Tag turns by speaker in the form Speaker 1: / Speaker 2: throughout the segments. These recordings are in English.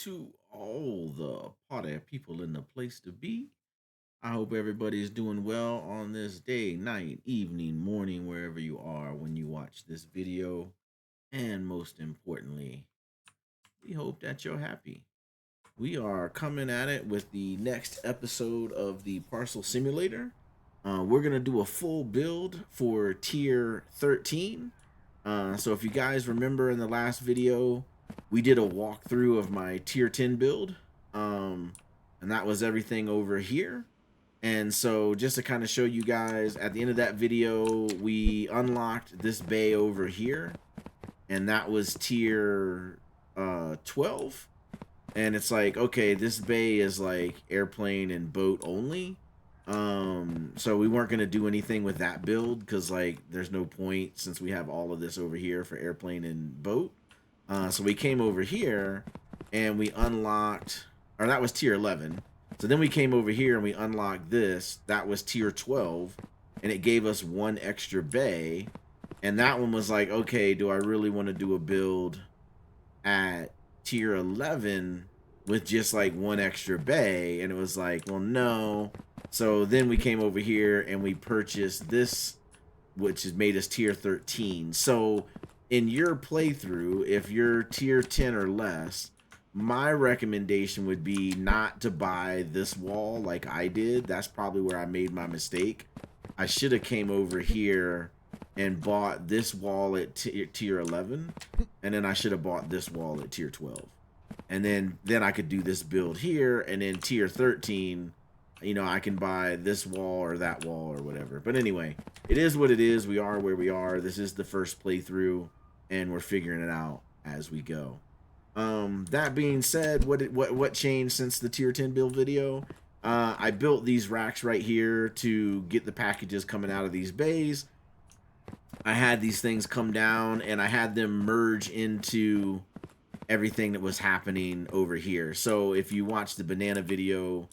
Speaker 1: to all the party people in the place to be. I hope everybody's doing well on this day, night, evening, morning, wherever you are when you watch this video. And most importantly, we hope that you're happy. We are coming at it with the next episode of the Parcel Simulator. We're going to do a full build for tier 13. So if you guys remember in the last video, we did a walkthrough of my tier 10 build. And that was everything over here. And so just to kind of show you guys, at the end of that video, we unlocked this bay over here. And that was tier 12. And it's like, okay, this bay is like airplane and boat only. So we weren't going to do anything with that build because like there's no point since we have all of this over here for airplane and boat. So we came over here and we unlocked, or that was tier 11. So then we came over here and we unlocked this. That was tier 12 and it gave us one extra bay. And that one was like, okay, do I really want to do a build at tier 11 with just like one extra bay? And it was like, well, no. So then we came over here and we purchased this, which has made us tier 13. So in your playthrough, if you're tier 10 or less, my recommendation would be not to buy this wall like I did. That's probably where I made my mistake. I should have came over here and bought this wall at tier 11, and then I should have bought this wall at tier 12. And then I could do this build here, and then tier 13, you know, I can buy this wall or that wall or whatever. But anyway, it is what it is. We are where we are. This is the first playthrough, and we're figuring it out as we go. That being said, what changed since the tier 10 build video? I built these racks right here to get the packages coming out of these bays. I had these things come down and I had them merge into everything that was happening over here. So if you watch the banana video,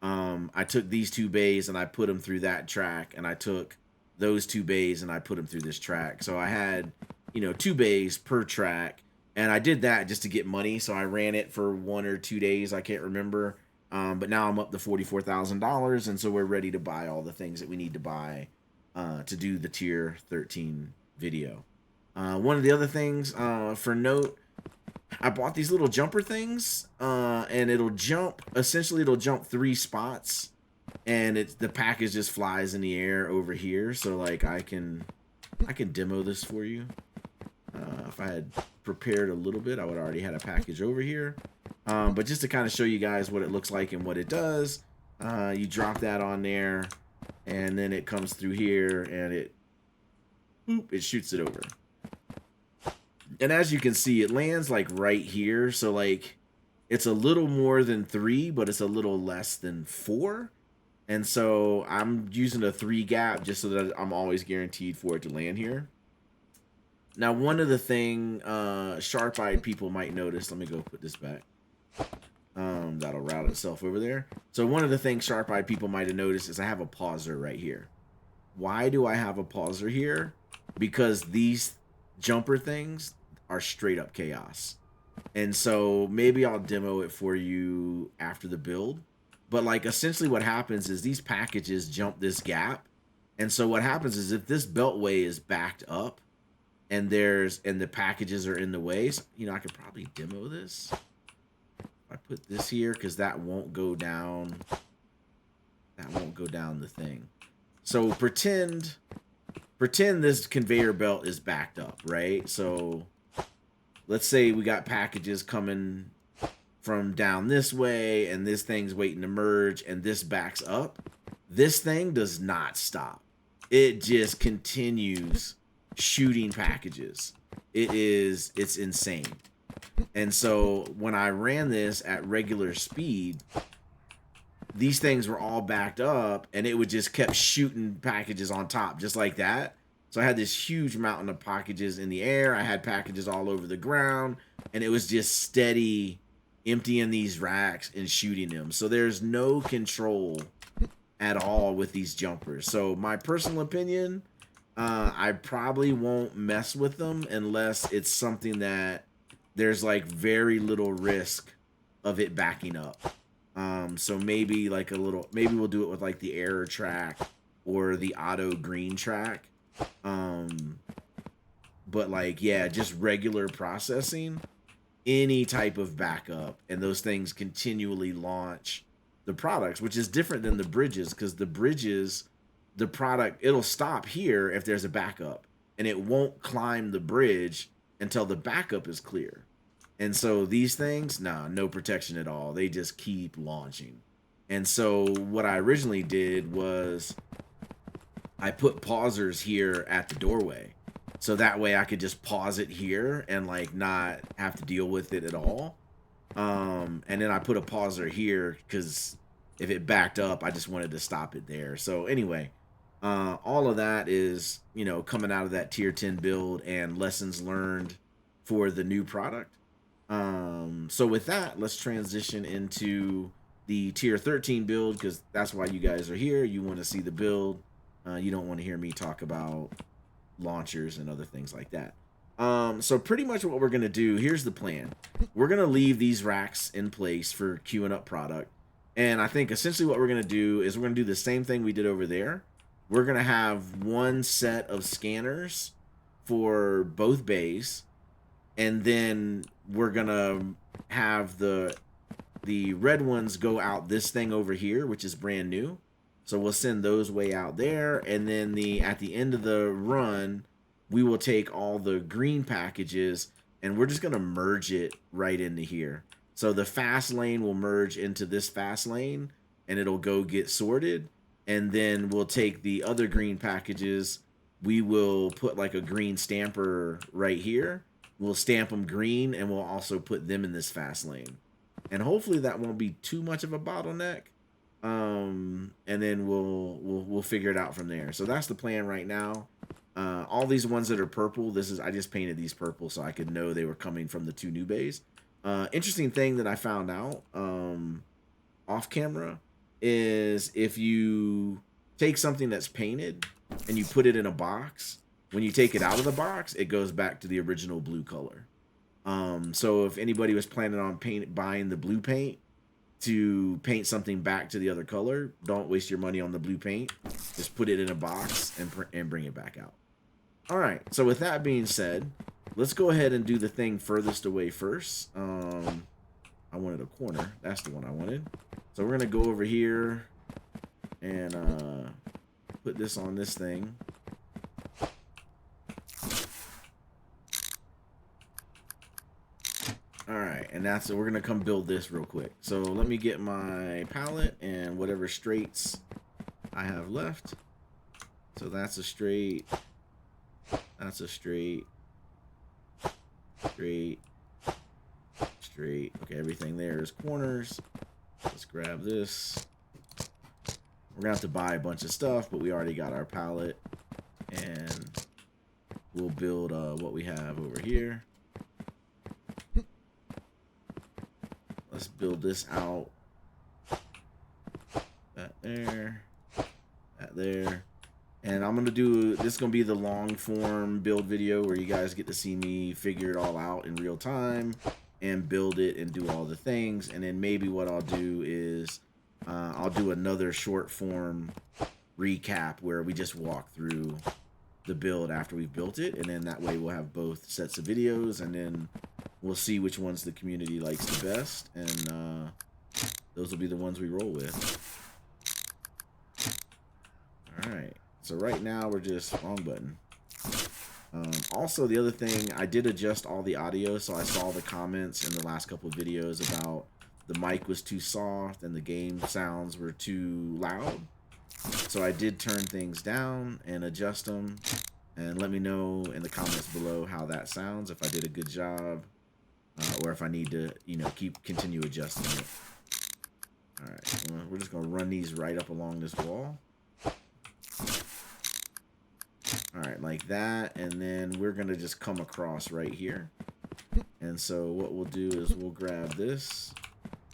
Speaker 1: I took these two bays and I put them through that track, and I took those two bays and I put them through this track. So I had, you know, 2 bays per track, and I did that just to get money. So I ran it for 1 or 2 days, I can't remember. But now I'm up to $44,000, and so we're ready to buy all the things that we need to buy to do the tier 13 video. One of the other things for note, I bought these little jumper things, and it'll jump, essentially it'll jump 3 spots, and the package just flies in the air over here. So like I can demo this for you. If I had prepared a little bit, I would already had a package over here. But just to kind of show you guys what it looks like and what it does, you drop that on there, and then it comes through here, and it shoots it over. And as you can see, it lands like right here. So like it's a little more than 3, but it's a little less than 4. And so I'm using a 3 gap just so that I'm always guaranteed for it to land here. Now, one of the thing sharp-eyed people might notice, let me go put this back. That'll route itself over there. So one of the things sharp-eyed people might have noticed is I have a pauser right here. Why do I have a pauser here? Because these jumper things are straight up chaos. And so maybe I'll demo it for you after the build. But like essentially what happens is these packages jump this gap. And so what happens is if this beltway is backed up and the packages are in the way, so, you know, I could probably demo this. I put this here because that won't go down. That won't go down the thing. So pretend this conveyor belt is backed up, right? So let's say we got packages coming from down this way, and this thing's waiting to merge, and this backs up. This thing does not stop. It just continues shooting packages. It's insane. And so when I ran this at regular speed, these things were all backed up, and it would just kept shooting packages on top just like that. So I had this huge mountain of packages in the air. I had packages all over the ground, and it was just steady emptying these racks and shooting them. So there's no control at all with these jumpers. So my personal opinion, I probably won't mess with them unless it's something that there's like very little risk of it backing up. So maybe like maybe we'll do it with like the error track or the auto green track. But like, yeah, just regular processing, any type of backup, and those things continually launch the products, which is different than the bridges, because the bridges, the product, it'll stop here if there's a backup, and it won't climb the bridge until the backup is clear. And so these things, nah, no protection at all. They just keep launching. And so what I originally did was I put pausers here at the doorway. So that way I could just pause it here and like not have to deal with it at all. And then I put a pauser here because if it backed up, I just wanted to stop it there. So anyway, all of that is, you know, coming out of that tier 10 build and lessons learned for the new product. So with that, let's transition into the tier 13 build, because that's why you guys are here. You want to see the build. You don't want to hear me talk about launchers and other things like that. So pretty much what we're going to do, here's the plan. We're going to leave these racks in place for queuing up product. And I think essentially what we're going to do is we're going to do the same thing we did over there. We're going to have one set of scanners for both bays. And then we're going to have the red ones go out this thing over here, which is brand new. So we'll send those way out there, and then at the end of the run, we will take all the green packages and we're just gonna merge it right into here. So the fast lane will merge into this fast lane and it'll go get sorted. And then we'll take the other green packages. We will put like a green stamper right here. We'll stamp them green and we'll also put them in this fast lane. And hopefully that won't be too much of a bottleneck. And then we'll figure it out from there. So that's the plan right now. All these ones that are purple, I just painted these purple so I could know they were coming from the 2 new bays. Interesting thing that I found out off camera is if you take something that's painted and you put it in a box, when you take it out of the box, it goes back to the original blue color. So if anybody was planning on buying the blue paint to paint something back to the other color, don't waste your money on the blue paint. Just put it in a box and bring it back out. All right, so with that being said, let's go ahead and do the thing furthest away first. I wanted a corner. That's the one I wanted. So we're gonna go over here and put this on this thing. All right, and we're gonna come build this real quick. So let me get my palette and whatever straights I have left. So that's a straight, that's a straight, straight, straight. Okay, everything there is corners. Let's grab this. We're gonna have to buy a bunch of stuff, but we already got our palette, and we'll build what we have over here. Let's build this out. That there. That there. And I'm going to do, this is going to be the long form build video where you guys get to see me figure it all out in real time and build it and do all the things. And then maybe what I'll do is I'll do another short form recap where we just walk through the build after we've built it. And then that way we'll have both sets of videos, and then we'll see which ones the community likes the best, and those will be the ones we roll with. All right, so right now we're just wrong button. Also, the other thing, I did adjust all the audio, so I saw the comments in the last couple of videos about the mic was too soft and the game sounds were too loud. So I did turn things down and adjust them, and let me know in the comments below how that sounds, if I did a good job. Or if I need to, you know, continue adjusting it. All right, well, we're just gonna run these right up along this wall. All right, like that, and then we're gonna just come across right here. And so what we'll do is we'll grab this.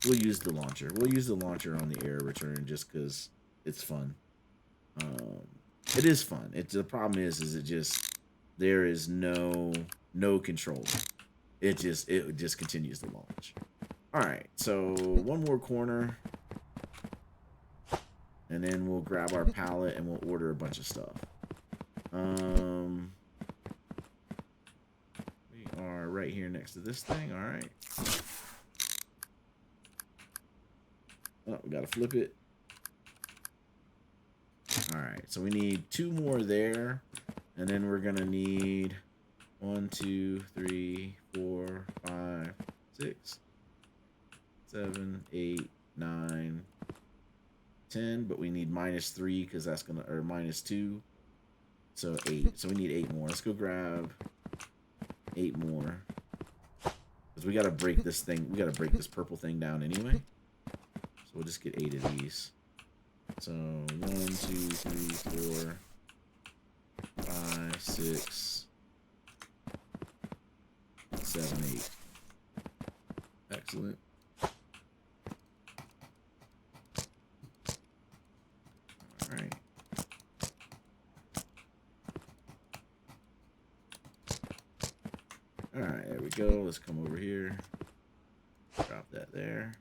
Speaker 1: We'll use the launcher. We'll use the launcher on the error return just because it's fun. It is fun. The problem is it just, there is no control. It just continues to launch. All right, so one more corner, and then we'll grab our pallet and we'll order a bunch of stuff. We are right here next to this thing. All right. Oh, we gotta flip it. All right, so we need 2 more there, and then we're gonna need 1, 2, 3, 4, 5, 6, 7, 8, 9, 10. But we need -3 because that's gonna, or -2, so 8. So we need 8 more. Let's go grab 8 more because we gotta break this thing. We gotta break this purple thing down anyway. So we'll just get 8 of these. So 1, 2, 3, 4, 5, 6, 7, 8. Excellent. All right. All right, there we go. Let's come over here. Drop that there.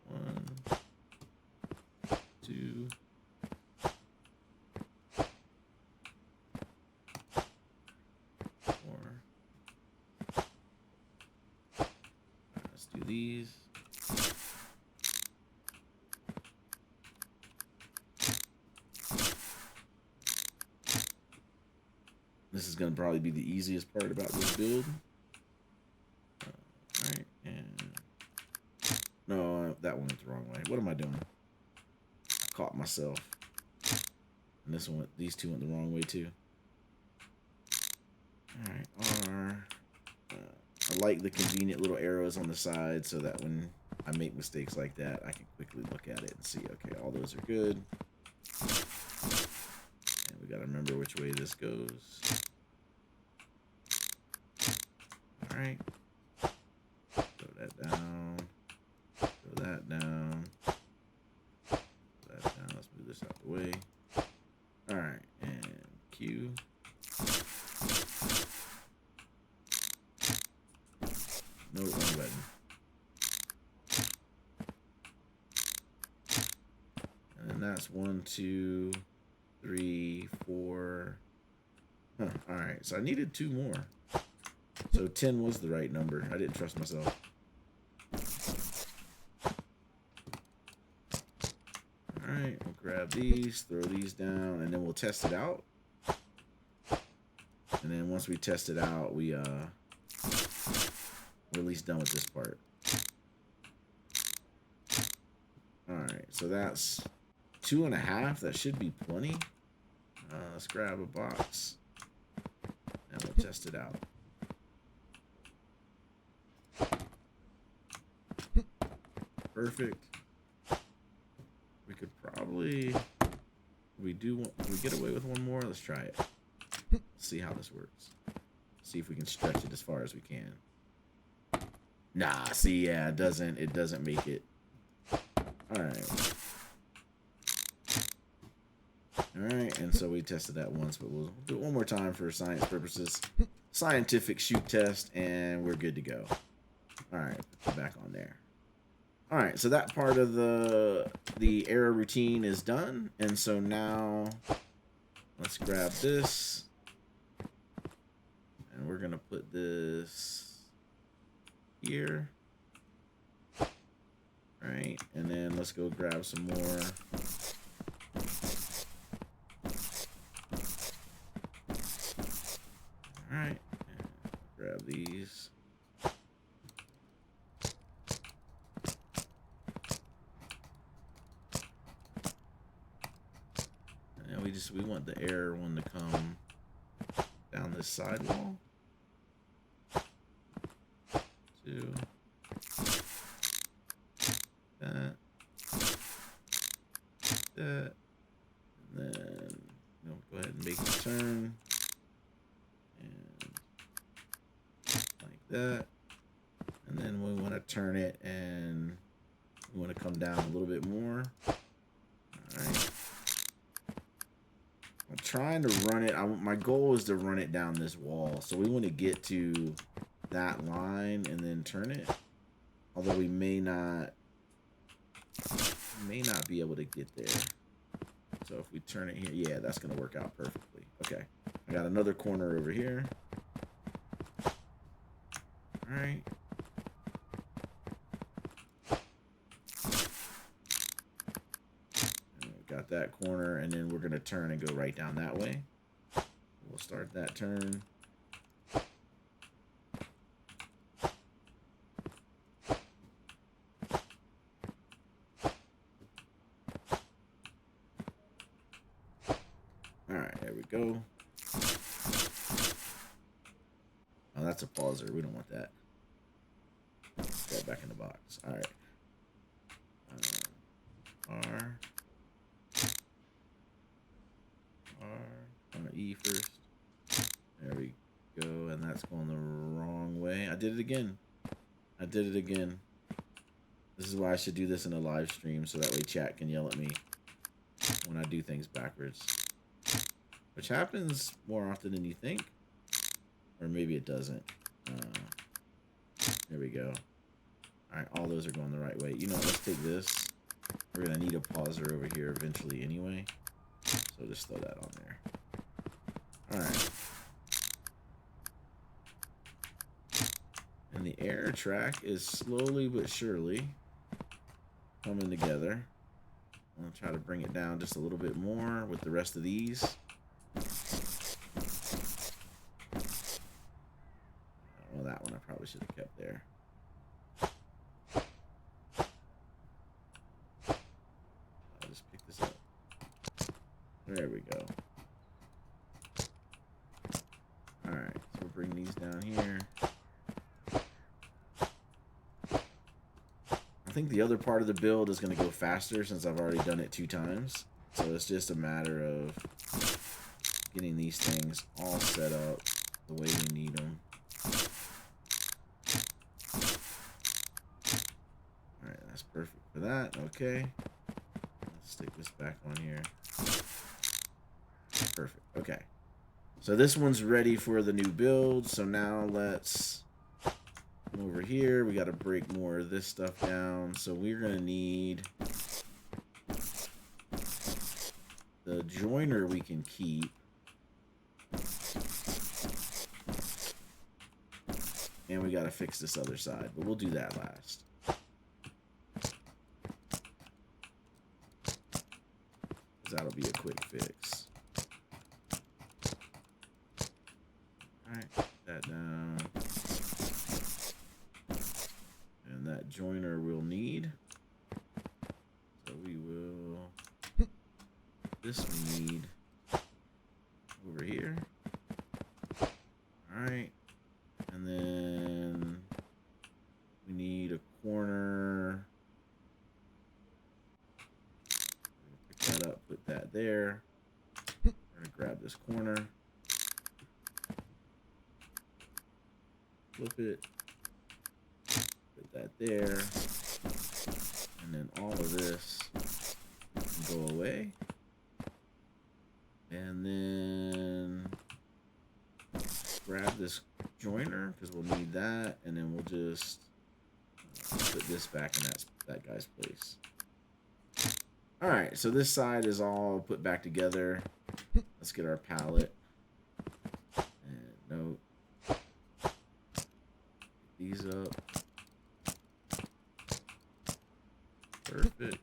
Speaker 1: 1, 2. Let's do these. This is going to probably be the easiest part about this build. Alright, and... No, that one went the wrong way. What am I doing? I caught myself. And this one, these two went the wrong way too. Alright, R. I like the convenient little arrows on the side so that when I make mistakes like that, I can quickly look at it and see, okay, all those are good. And we gotta remember which way this goes. Alright. Throw that down. Throw that down. Throw that down. Let's move this out the way. Alright, and Q. No, wrong button. And then that's 1, 2, 3, 4. Huh, alright, so I needed 2 more. So 10 was the right number. I didn't trust myself. Alright, we'll grab these, throw these down, and then we'll test it out. And then once we test it out, we're at least done with this part. Alright, so that's 2.5. That should be plenty. Let's grab a box and we'll test it out. Perfect. We could probably, we get away with one more. Let's try it. See how this works. See if we can stretch it as far as we can. Nah, see, yeah, it doesn't make it. Alright. Alright, and so we tested that once, but we'll do it one more time for science purposes. Scientific shoot test, and we're good to go. Alright, put you back on there. Alright, so that part of the error routine is done, and so now let's grab this. And we're gonna put this here. Alright, and then let's go grab some more. Alright, grab these. And we want the error one to come down this sidewall. 2. That. And then go ahead and make the turn. And like that. And then we want to turn it and we want to come down a little bit more. Alright. I'm trying to run it. My goal is to run it down this wall. So we want to get to that line and then turn it. Although we may not be able to get there. So if we turn it here, yeah, that's gonna work out perfectly. Okay, I got another corner over here. All right. Got that corner, and then we're gonna turn and go right down that way. We'll start that turn. All right, there we go. Oh, that's a pauser. We don't want that. Go back in the box. All right. E first. There we go, and that's going the wrong way. I did it again. This is why I should do this in a live stream, so that way chat can yell at me when I do things backwards. Which happens more often than you think. Or maybe it doesn't. There we go. Alright, all those are going the right way. You know what, let's take this. We're going to need a pauser over here eventually anyway. So just throw that on there. Alright. And the air track is slowly but surely coming together. I'm going to try to bring it down just a little bit more with the rest of these. Well, that one I probably should have kept there. I'll just pick this up. There we go. Alright, so we'll bring these down here. I think the other part of the build is going to go faster since I've already done it 2 times. So it's just a matter of getting these things all set up the way we need them. Alright, that's perfect for that. Okay. Let's stick this back on here. Perfect. Okay. So this one's ready for the new build. So now let's come over here. We got to break more of this stuff down. So we're going to need the joiner we can keep. And we got to fix this other side, but we'll do that last. That'll be a quick fix. Alright, put that down. And that joiner we'll need. So we will... This we need over here. Alright. And then we need a corner. Pick that up, put that there. We're going to grab this corner. Flip it. Put that there. And then all of this can go away. And then grab this joiner because we'll need that, and then we'll just put this back in that guy's place. All right, so this side is all put back together. Let's get our pallet. And note. Get these up. Perfect.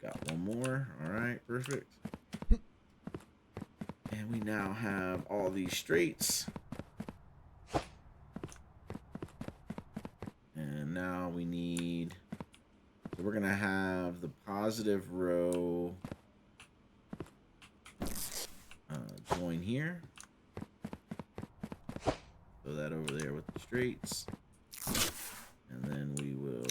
Speaker 1: Got one more. All right, perfect. And we now have all these straights. And now we need, so we're gonna have the positive row join here. Throw that over there with the straights. And then we will,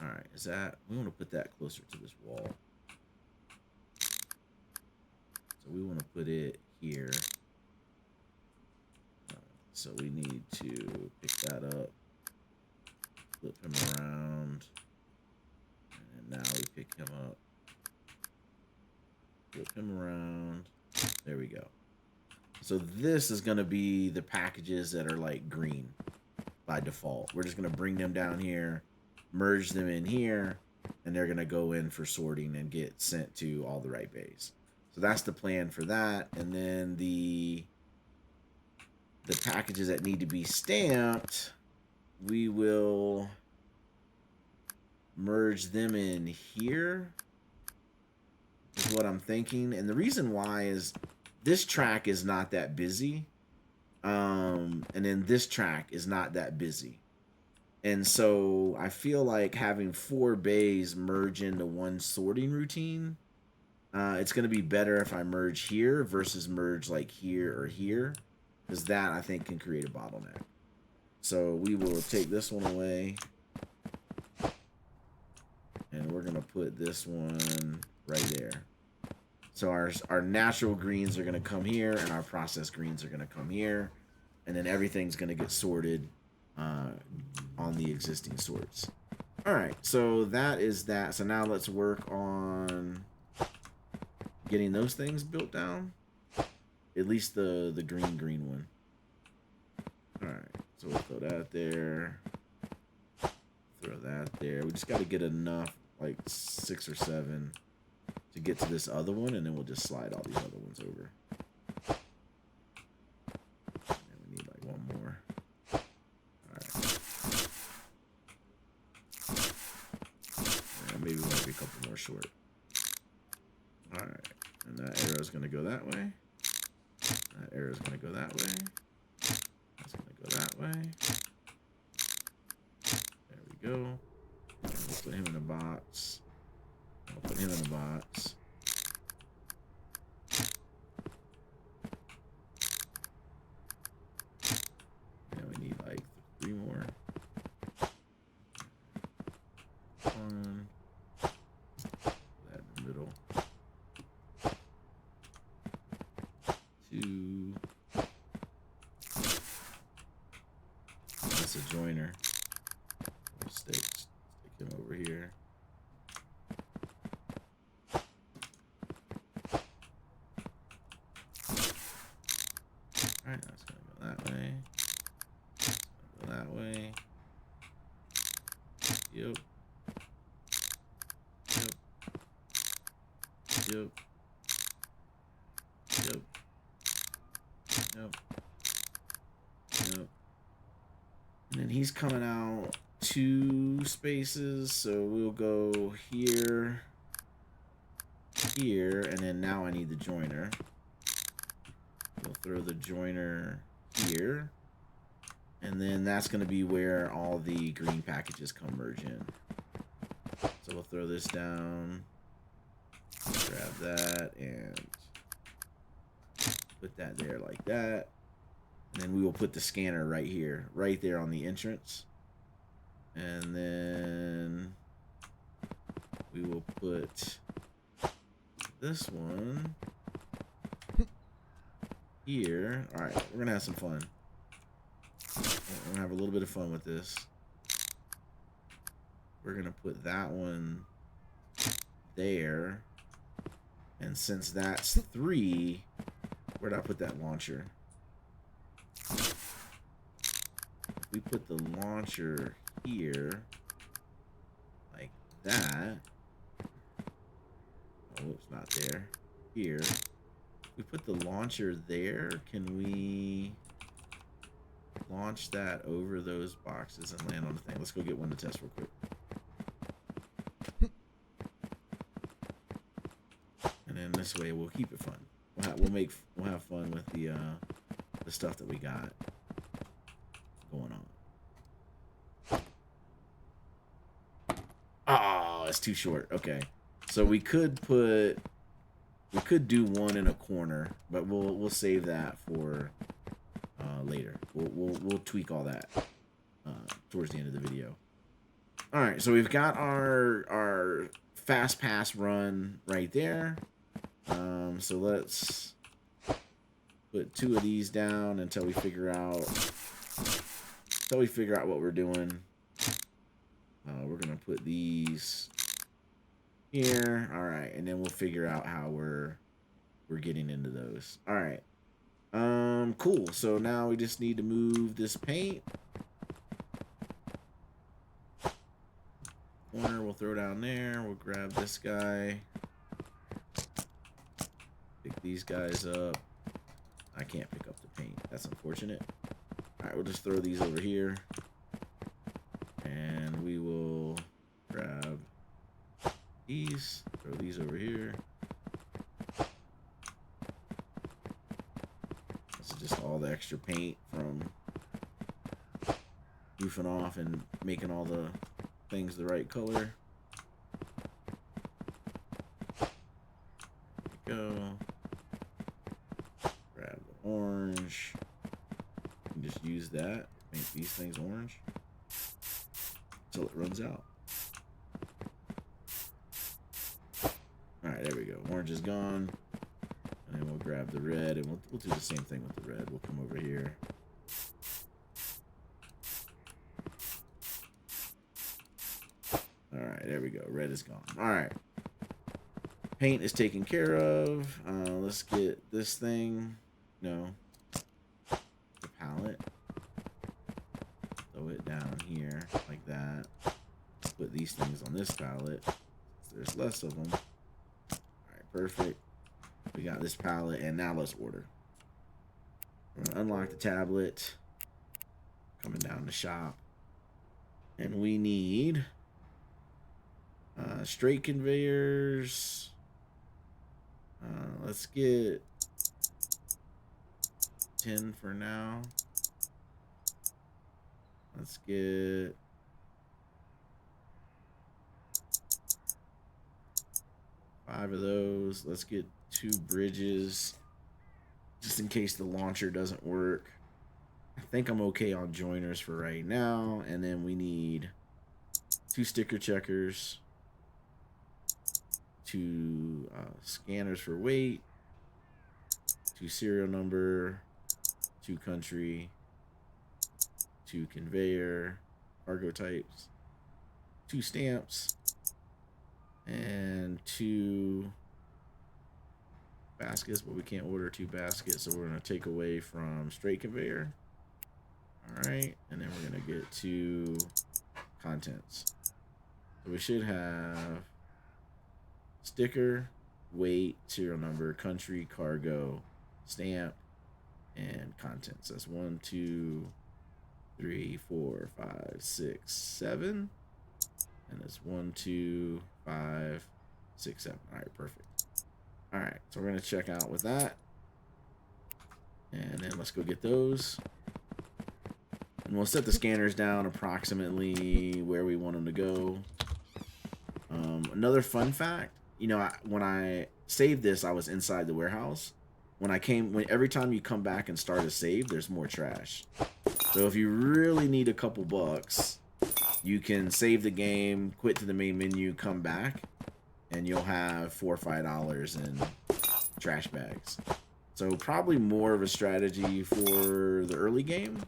Speaker 1: all right, is that, we want to put that closer to this wall. So we want to put it here. So we need to pick that up, flip him around, and Now we pick him up. Flip him around. There we go. So this is going to be the packages that are like green by default. We're just going to bring them down here, merge them in here, and they're going to go in for sorting and get sent to all the right bays. So that's the plan for that. And then the packages that need to be stamped, we will merge them in here is what I'm thinking. And the reason why is this track is not that busy. And then this track is not that busy. And so I feel like having 4 bays merge into one sorting routine, it's going to be better if I merge here versus merge like here or here, because that I think can create a bottleneck. So we will take this one away, and we're going to put this one right there. So our natural greens are going to come here, and our processed greens are going to come here, and then everything's going to get sorted on the existing sorts. All right, so that is that. So now let's work on getting those things built down. At least the green one. All right, so we'll throw that there. Throw that there. We just got to get enough, like 6 or 7, to get to this other one, and then we'll just slide all these other ones over. And we need like one more. All right. Maybe we might be a couple more short. All right, and that arrow's gonna go that way. That arrow's gonna go that way. That's gonna go that way. There we go. And we'll put him in a box. I'll put him in a box. And we need like 3 more. 1. That in the middle. 2. That's a joiner. We'll stick him over here. Alright, that's gonna go that way. Go that way. Yep. Yep. Yep. Yep. Yep. Yep. And then he's coming out 2 spaces, so we'll go here, here, and then now I need the joiner. We'll throw the joiner here, and then that's going to be where all the green packages come merge in. So we'll throw this down, grab that, and put that there like that. And then we will put the scanner right here, right there on the entrance. And then we will put this one here. All right, we're gonna have some fun. We're gonna have a little bit of fun with this. We're gonna put that one there. And since that's 3, where'd I put that launcher? If we put the launcher here, like that. Oh, it's not there. Here. If we put the launcher there, can we launch that over those boxes and land on the thing? Let's go get one to test real quick. And then this way we'll keep it fun. We'll have fun with the stuff that we got going on. Oh, it's too short. Okay, so we could do one in a corner, but we'll save that for later. We'll tweak all that towards the end of the video. All right, so we've got our fast pass run right there. So let's put 2 of these down until we figure out what we're doing. We're gonna put these here. All right, and then we'll figure out how we're getting into those. All right. Cool. So now we just need to move this paint. Corner we'll throw down there. We'll grab this guy. Pick these guys up. I can't pick up the paint. That's unfortunate. All right, we'll just throw these over here. And we will grab these. Throw these over here. This is just all the extra paint from goofing off and making all the things the right color. There we go. Grab the orange. You can just use that. Make these things orange until it runs out. Alright, there we go. Orange is gone. And then we'll grab the red and we'll do the same thing with the red. We'll come over here. Alright, there we go. Red is gone. Alright. Paint is taken care of. Let's get this thing. No. The palette. Throw it down here like that. Put these things on this palette. There's less of them. Alright, perfect. We got this palette, and now let's order. We're gonna unlock the tablet. Coming down the shop. And we need straight conveyors. Let's get 10 for now. Let's get 5 of those. Let's get 2 bridges just in case the launcher doesn't work. I think I'm okay on joiners for right now. And then we need 2 sticker checkers, 2 scanners for weight, 2 serial number, 2 country, 2 conveyor, cargo types, 2 stamps, and 2 baskets, but we can't order 2 baskets, so we're going to take away from straight conveyor. All right, and then we're going to get 2 contents. So we should have sticker, weight, serial number, country, cargo, stamp, and contents. That's 1, 2, 3, 4, 5, 6, 7. And it's 1, 2, 5, 6, 7. All right, perfect. All right, so we're going to check out with that. And then let's go get those. And we'll set the scanners down approximately where we want them to go. Another fun fact, you know, when I saved this, I was inside the warehouse. Every time you come back and start a save, there's more trash. So if you really need a couple bucks, you can save the game, quit to the main menu, come back, and you'll have $4 or $5 in trash bags. So probably more of a strategy for the early game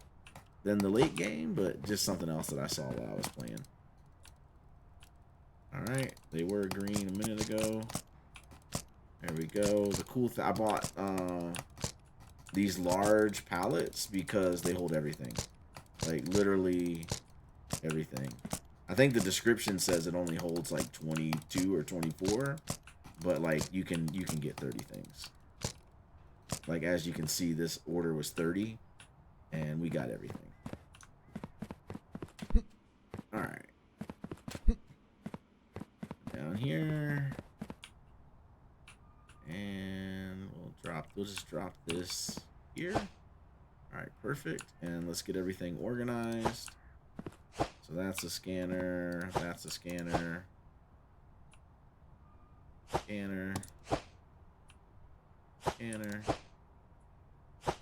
Speaker 1: than the late game, but just something else that I saw while I was playing. All right, they were green a minute ago. There we go. The cool thing, I bought these large pallets because they hold everything, like literally everything. I think the description says it only holds like 22 or 24, but like you can get 30 things. Like as you can see, this order was 30, and we got everything. All right. Down here. And we'll just drop this here. All right, perfect. And let's get everything organized. So that's a scanner, that's a scanner. Scanner. Scanner.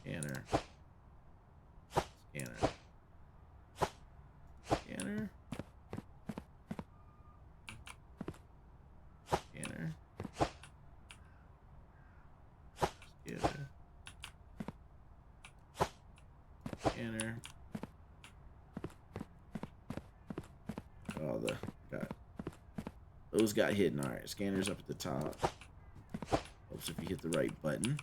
Speaker 1: Scanner. Scanner. Scanner. Scanner. Scanner. Scanner. Oh, got those got hidden. All right, scanners up at the top. Helps if you hit the right button.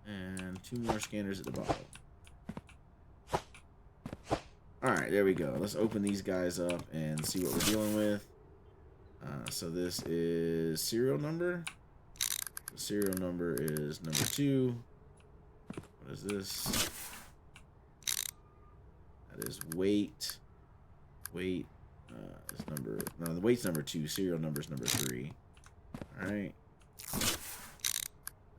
Speaker 1: And 2 more scanners at the bottom. All right, there we go. Let's open these guys up and see what we're dealing with. So this is serial number. The serial number is number 2. What is this? That is weight. Weight is number... No, the weight's number 2. Serial number is number 3. All right.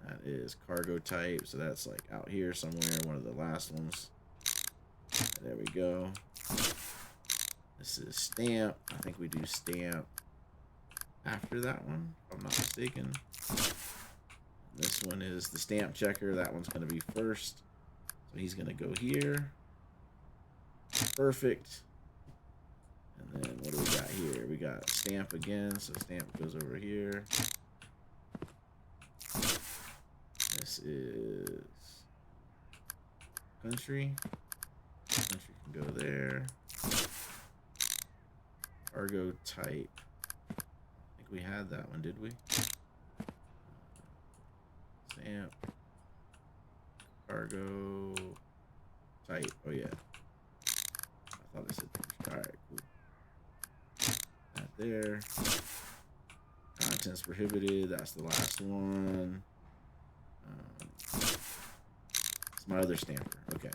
Speaker 1: That is cargo type. So that's like out here somewhere. One of the last ones. There we go. This is stamp. I think we do stamp after that one, if I'm not mistaken. This one is the stamp checker. That one's going to be first. So he's going to go here. Perfect. And then what do we got here? We got stamp again. So stamp goes over here. This is country. Country can go there. Cargo type. I think we had that one, did we? Stamp. Cargo type. Oh yeah. I thought it said country. Alright, cool. That there. Contents prohibited. That's the last one. It's my other stamper. Okay.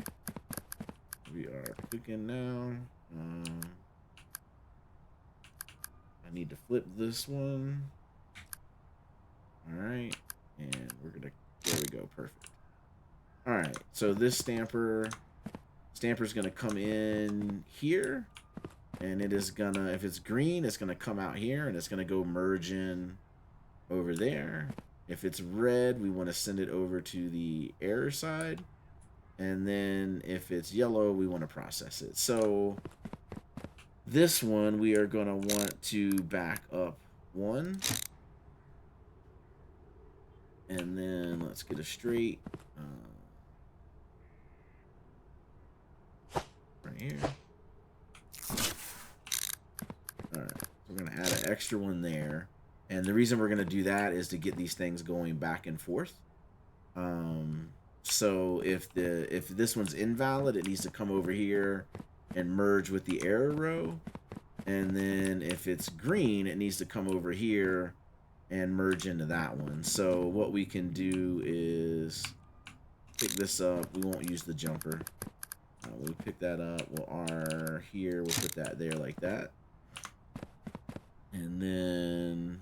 Speaker 1: We are clicking now. I need to flip this one. All right, and we're gonna. There we go. Perfect. All right. So this stamper's gonna come in here, and it is gonna. If it's green, it's gonna come out here, and it's gonna go merge in over there. If it's red, we want to send it over to the error side. And then if it's yellow, we want to process it. So this one, we are going to want to back up 1. And then let's get a straight. Right here. All right. So we're going to add an extra one there. And the reason we're going to do that is to get these things going back and forth. So if this one's invalid, it needs to come over here and merge with the error row. And then if it's green, it needs to come over here and merge into that one. So what we can do is pick this up. We won't use the jumper. We'll pick that up. We'll R here. We'll put that there like that. And then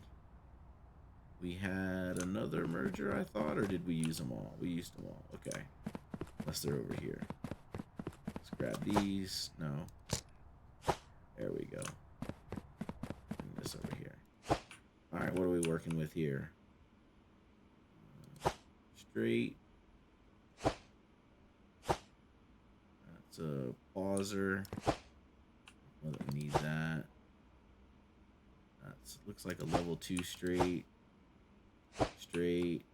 Speaker 1: we had another merger, I thought, or did we use them all? We used them all. Okay. Unless they're over here. Let's grab these. No. There we go. Bring this over here. All right, what are we working with here? Straight. That's a pauser. Well, we need that. That looks like a level 2 straight. Straight.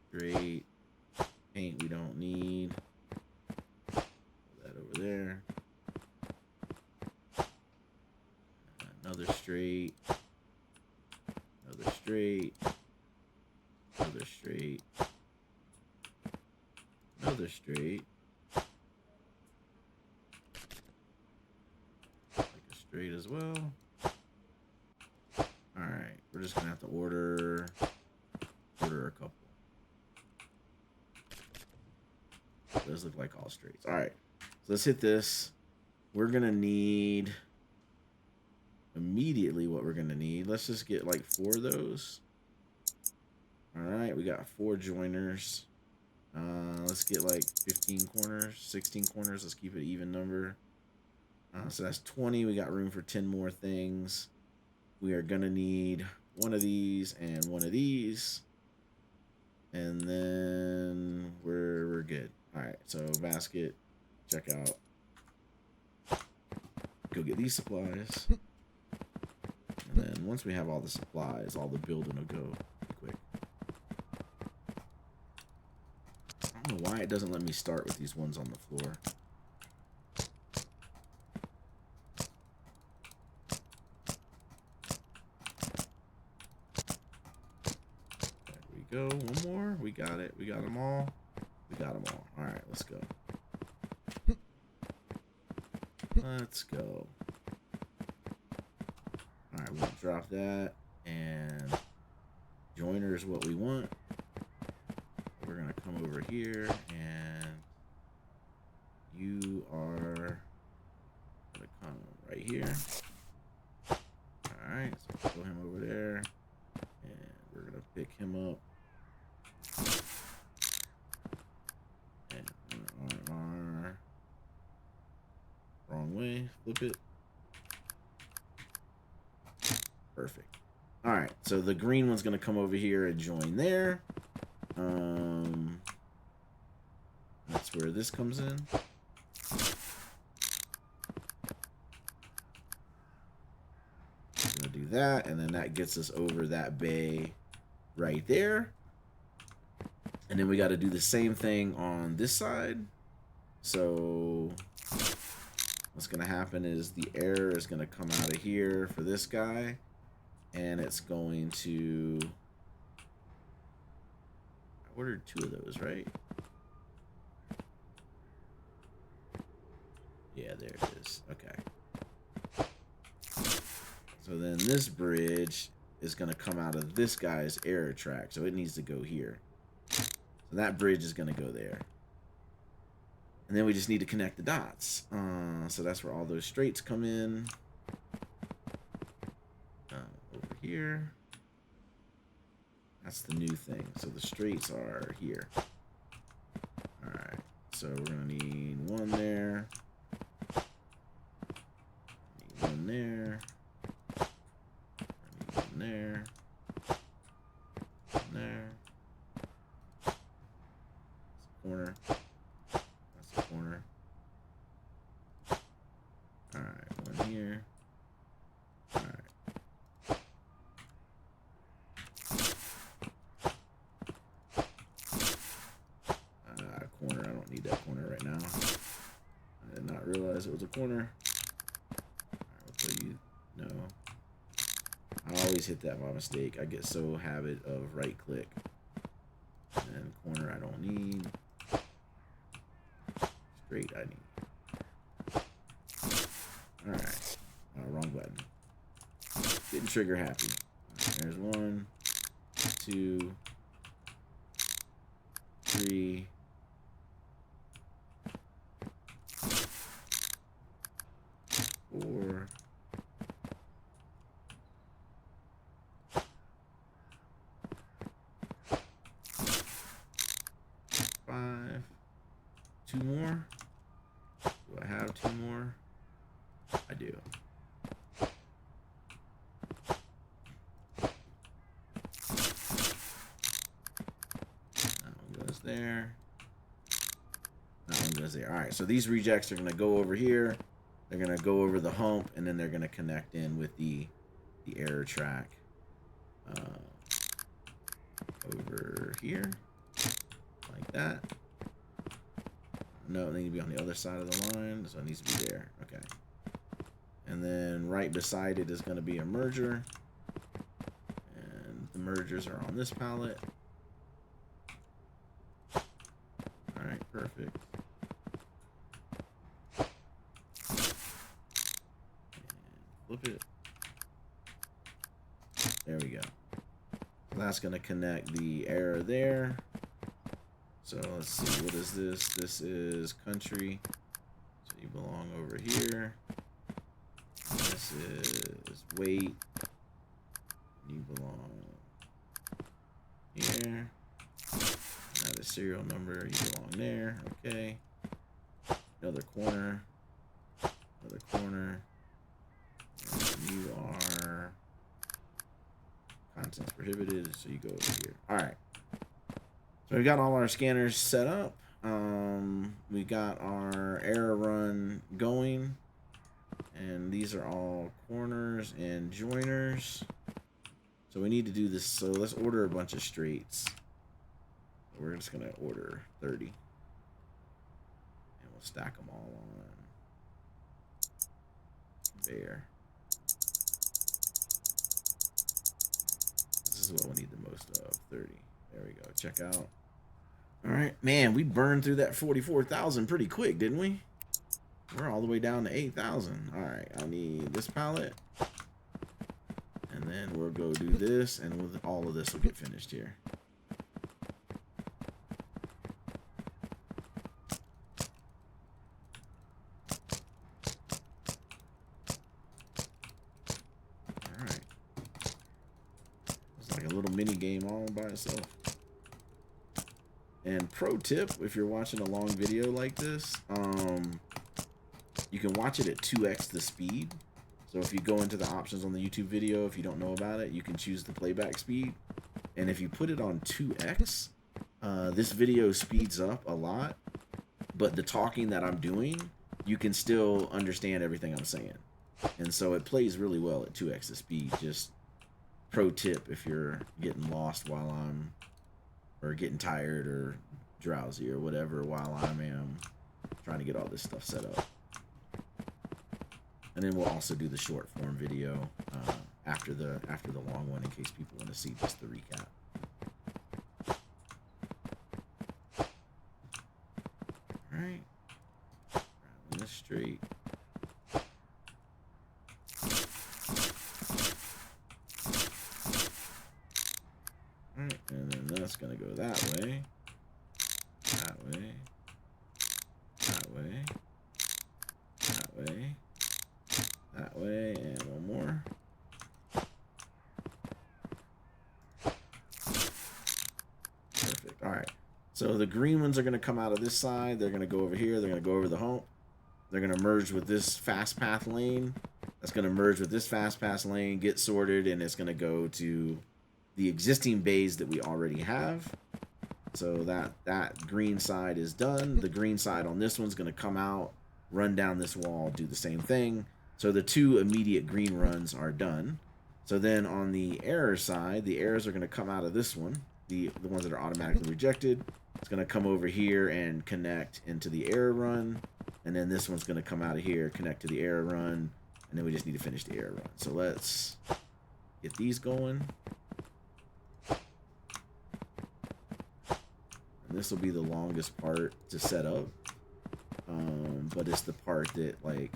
Speaker 1: Straight. Paint we don't need. Put that over there. Another straight. Another straight. Another straight. Another straight. Like a straight as well. Alright, we're just gonna have to order a couple. It does look like all straights. Alright, so let's hit this. We're gonna need immediately what we're gonna need. Let's just get like 4 of those. Alright, we got 4 joiners. Let's get like 15 corners, 16 corners. Let's keep it even number. So that's 20. We got room for 10 more things. We are going to need one of these and one of these. And then we're good. All right, so basket, check out. Go get these supplies. And then once we have all the supplies, all the building will go quick. I don't know why it doesn't let me start with these ones on the floor. go. One more. We got it. We got them all. We got them all. All right, let's go. Let's go. All right, we'll drop that. And joiner is what we want. We're going to come over here, and you are going to come right here. All right, so we'll throw him over there, and we're going to pick him up. And wrong way, flip it. Perfect. All right, so the green one's going to come over here and join there. That's where this comes in. We're going to do that, and then that gets us over that bay right there. And then we got to do the same thing on this side. So what's going to happen is the air is going to come out of here for this guy, and it's going to... I ordered 2 of those, right? Yeah, there it is. Okay. So then this bridge is going to come out of this guy's air track, so it needs to go here. So that bridge is going to go there. And then we just need to connect the dots. So that's where all those straights come in. Over here. That's the new thing. So the straights are here. All right. So we're going to need 1 there. Need 1 there. Need 1 there. 1 there. That's a corner. That's a corner. All right. 1 here. All right. Corner. I don't need that corner right now. I did not realize it was a corner. Alright, we'll tell you no. I always hit that by mistake. I get so habit of right click. And corner I don't need. Straight I need. Alright. Wrong button. Didn't trigger happy. Right, there's 1, 2, 3. 4. 5. 2 more. Do I have 2 more? I do. That one goes there. That one goes there. All right, so these rejects are going to go over here. They're going to go over the hump, and then they're going to connect in with the air track over here, like that. No, they need to be on the other side of the line, so it needs to be there. Okay. And then right beside it is going to be a merger, and the mergers are on this pallet. All right, perfect. Flip it. There we go. So that's going to connect the air there. So let's see, what is this? This is country. So you belong over here. This is weight. You belong here. Now the serial number, you belong there. Okay. Another corner. Another corner. You are contents prohibited, so you go over here. All right. So we got all our scanners set up. We got our error run going, and these are all corners and joiners. So we need to do this. So let's order a bunch of straights. We're just gonna order 30, and we'll stack them all on there. This is what we need the most of, 30. There we go. Check out. All right, man, we burned through that 44,000 pretty quick, didn't we? We're all the way down to 8,000. All right, I need this pallet. And then we'll go do this, and with all of this will get finished here. All right. It's like a little mini game all by itself. And pro tip, if you're watching a long video like this, you can watch it at 2x the speed. So if you go into the options on the YouTube video, if you don't know about it, you can choose the playback speed. And if you put it on 2x, this video speeds up a lot. But the talking that I'm doing, you can still understand everything I'm saying. And so it plays really well at 2x the speed. Just pro tip if you're getting lost while I'm, or getting tired or drowsy or whatever while I am trying to get all this stuff set up. And then we'll also do the short form video after the long one in case people want to see just the recap. All right, grabbing this straight. All right, and then that's gonna go that way, that way, that way, that way. That way, and one more. Perfect. All right. So the green ones are going to come out of this side. They're going to go over here. They're going to go over the hump. They're going to merge with this fast path lane. That's going to merge with this fast path lane, get sorted, and it's going to go to the existing bays that we already have. So that green side is done. The green side on this one's going to come out, run down this wall, do the same thing. So the two immediate green runs are done. So then on the error side, the errors are going to come out of this one, the ones that are automatically rejected. It's going to come over here and connect into the error run. And then this one's going to come out of here, connect to the error run. And then we just need to finish the error run. So let's get these going. And this will be the longest part to set up. But it's the part that, like,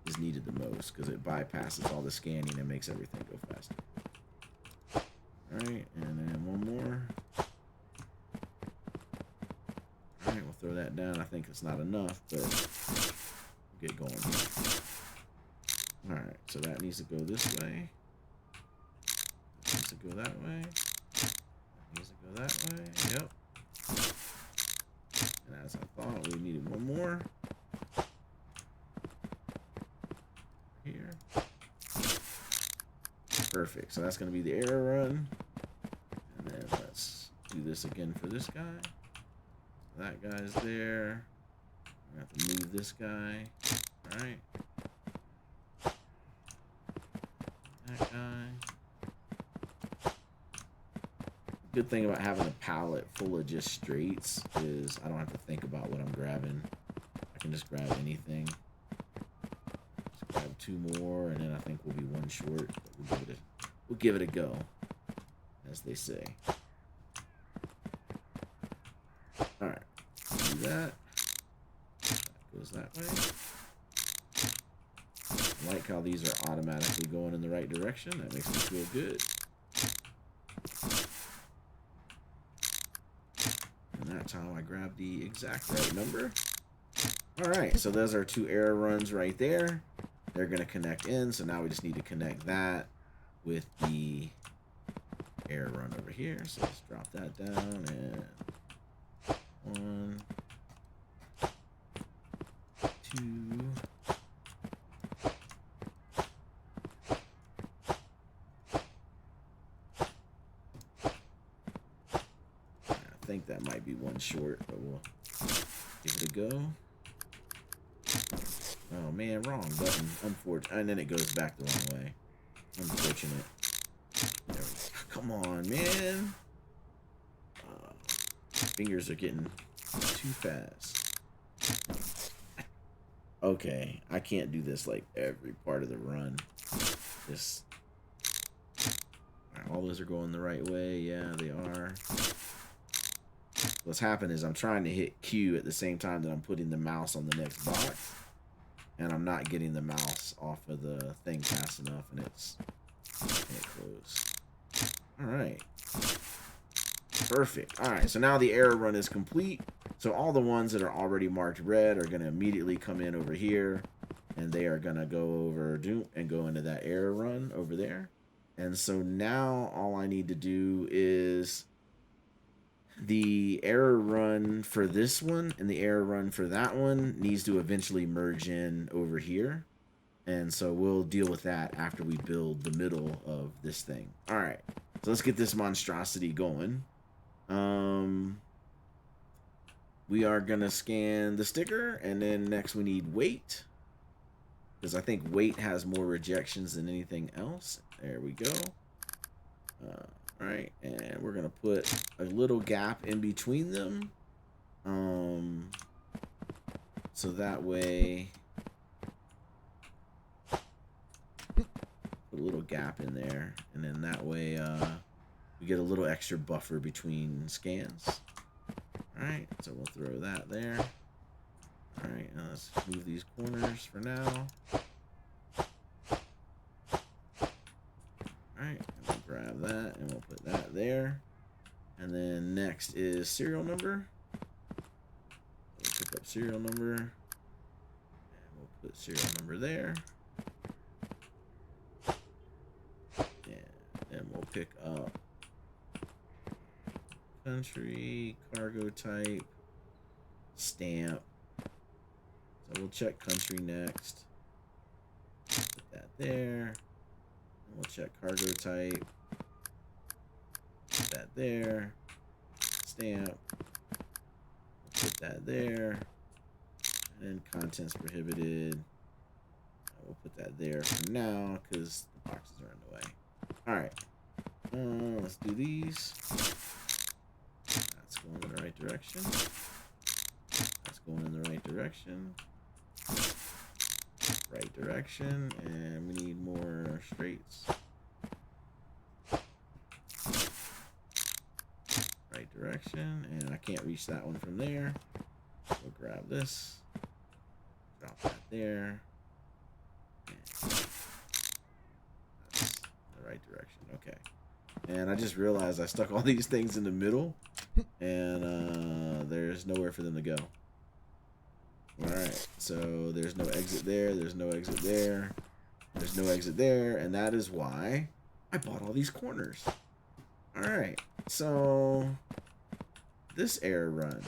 Speaker 1: is needed the most because it bypasses all the scanning and makes everything go faster. All right, and then one more. All right, we'll throw that down. I think it's not enough, but we'll get going here. All right, so that needs to go this way. That needs to go that way. That needs to go that way. Yep. And as I thought, we needed one more. Here. Perfect. So that's going to be the error run. And then let's do this again for this guy. That guy's there. We have to move this guy. All right. That guy. Good thing about having a pallet full of just straights is I don't have to think about what I'm grabbing. I can just grab anything. Grab two more, and then I think we'll be one short. But we'll give it a go, as they say. All right, do that. That goes that way. I like how these are automatically going in the right direction. That makes me feel good. And that's how I grab the exact right number. All right, so those are two error runs right there. They're going to connect in, so now we just need to connect that with the error run over here. So let's drop that down, and 1, 2. I think that might be one short, but we'll give it a go. Oh man, wrong button. Unfortunate. And then it goes back the wrong way. Unfortunate. There we go. Come on, man. Fingers are getting too fast. Okay, I can't do this like every part of the run. This. All right, all those are going the right way. Yeah, they are. What's happened is I'm trying to hit Q at the same time that I'm putting the mouse on the next box. And I'm not getting the mouse off of the thing fast enough, and it's closed. All right. Perfect. All right, so now the error run is complete. So all the ones that are already marked red are going to immediately come in over here, and they are going to go over and go into that error run over there. And so now all I need to do is the error run for this one and the error run for that one needs to eventually merge in over here. And so we'll deal with that after we build the middle of this thing. All right, so let's get this monstrosity going. We are gonna scan the sticker, and then next we need weight, because I think weight has more rejections than anything else. There we go. All right, and we're gonna put a little gap in between them, so that way, put a little gap in there, and then that way we get a little extra buffer between scans. All right, so we'll throw that there. All right, now let's move these corners for now. All right, and we'll grab that and we'll put that there. And then next is serial number. We'll pick up serial number, and we'll put serial number there. And then we'll pick up country, cargo type, stamp. So we'll check country next. Put that there. And we'll check cargo type. Put that there. Stamp. We'll put that there. And then contents prohibited. We'll put that there for now because the boxes are in the way. All right. Let's do these. That's going in the right direction. That's going in the right direction. Right direction, and we need more straights. Right direction, and I can't reach that one from there. We'll grab this, drop that there. That's the right direction. Okay. And I just realized I stuck all these things in the middle, and there's nowhere for them to go. Alright, so there's no exit there, there's no exit there, there's no exit there, and that is why I bought all these corners. Alright, so this error run.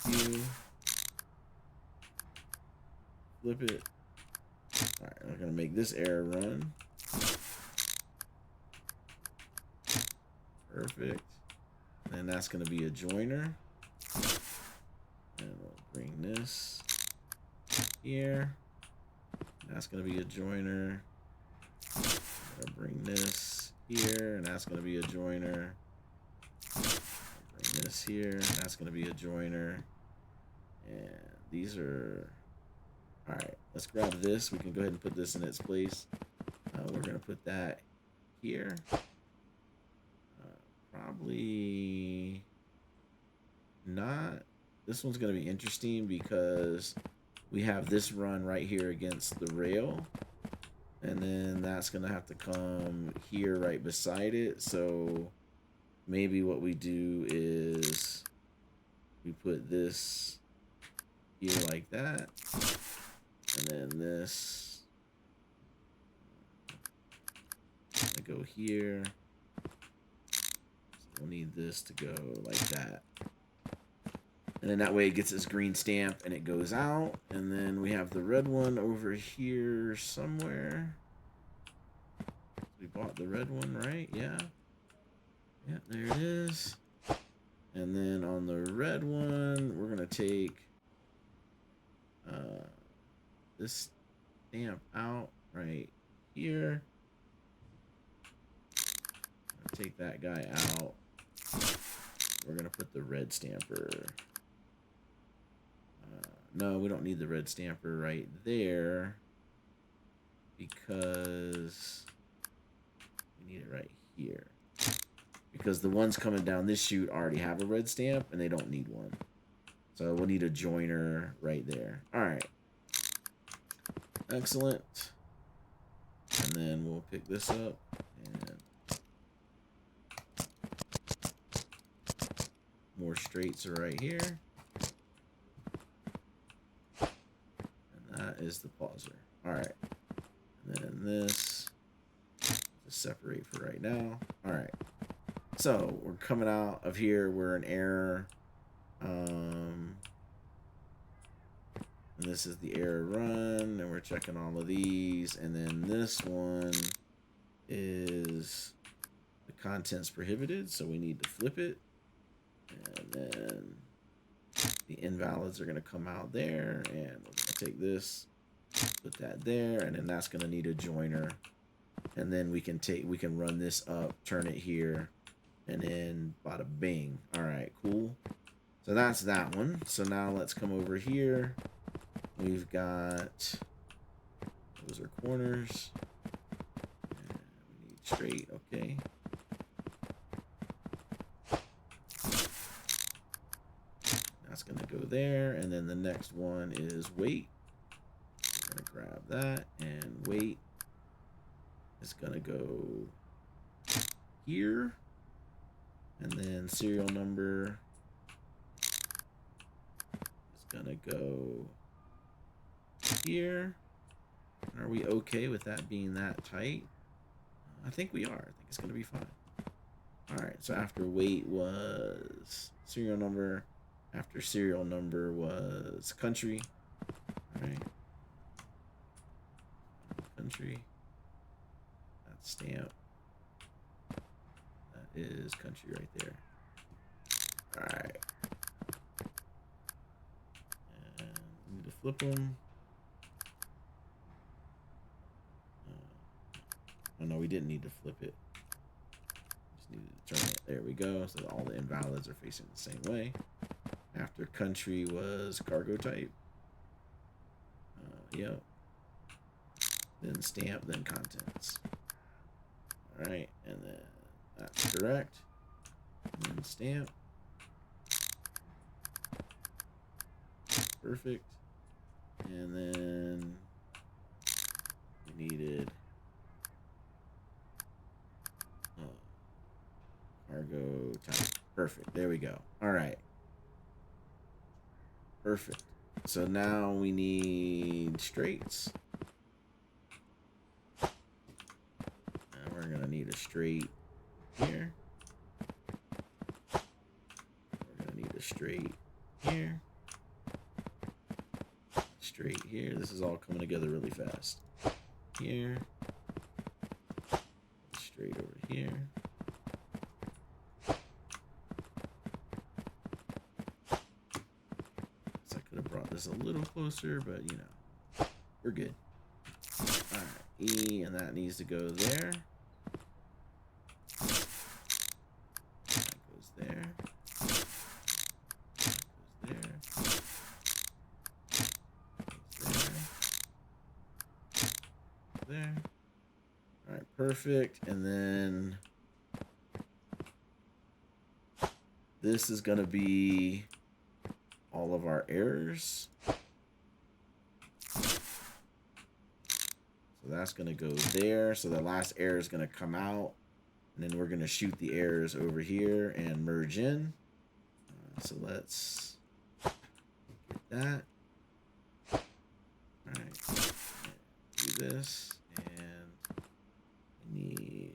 Speaker 1: You flip it. Alright, I'm gonna make this error run. Perfect. And that's gonna be a joiner. And we'll bring this here. That's going to be a joiner. I'm going to bring this here, and that's going to be a joiner. Bring this here, and that's going to be a joiner. And these are... Alright, let's grab this. We can go ahead and put this in its place. We're going to put that here. Probably not... This one's going to be interesting because we have this run right here against the rail. And then that's going to have to come here right beside it. So maybe what we do is we put this here like that. And then this going to go here. So we'll need this to go like that. And then that way it gets its green stamp and it goes out. And then we have the red one over here somewhere. We bought the red one, right? Yeah. Yeah, there it is. And then on the red one, we're going to take this stamp out right here. Take that guy out. We're going to put the red stamper. No, we don't need the red stamper right there because We need it right here. Because the ones coming down this chute already have a red stamp and they don't need one. So we'll need a joiner right there. All right. Excellent. And then we'll pick this up and more straights are right here. And that is the pauser. All right. And then this, just separate for right now. All right. So we're coming out of here. We're in error. And this is the error run, and we're checking all of these. And then this one is the contents prohibited, so we need to flip it. And then the invalids are going to come out there, and we're going to take this, put that there, and then that's going to need a joiner. And then we can run this up, turn it here, and then bada bing. All right, cool. So that's that one. So now let's come over here. We've got, those are corners. And we need straight, okay. That's gonna go there. And then the next one is weight. I'm gonna grab that, and weight is gonna go here. And then serial number is gonna go here. Are we okay with that being that tight? I think we are. I think it's gonna be fine. All right, so after weight was serial number, after serial number was country. All right, country, that's stamp, that is country right there. All right, and we need to flip them. Oh no, we didn't need to flip it. Just needed to turn it. There we go. So all the invalids are facing the same way. After country was cargo type. Yep. Then stamp, then contents. All right, and then that's correct. And then stamp. Perfect. And then we needed cargo type. Perfect. There we go. All right. Perfect. So now we need straights. And we're going to need a straight here. We're going to need a straight here. Straight here. This is all coming together really fast. Here. Straight over here. This a little closer, but you know, we're good. All right, E, and that needs to go there. That goes there. That goes there. Goes there. There. All right, perfect. And then this is gonna be all of our errors. So that's going to go there. So the last error is going to come out. And then we're going to shoot the errors over here and merge in. So let's get that. All right. Do this. And we need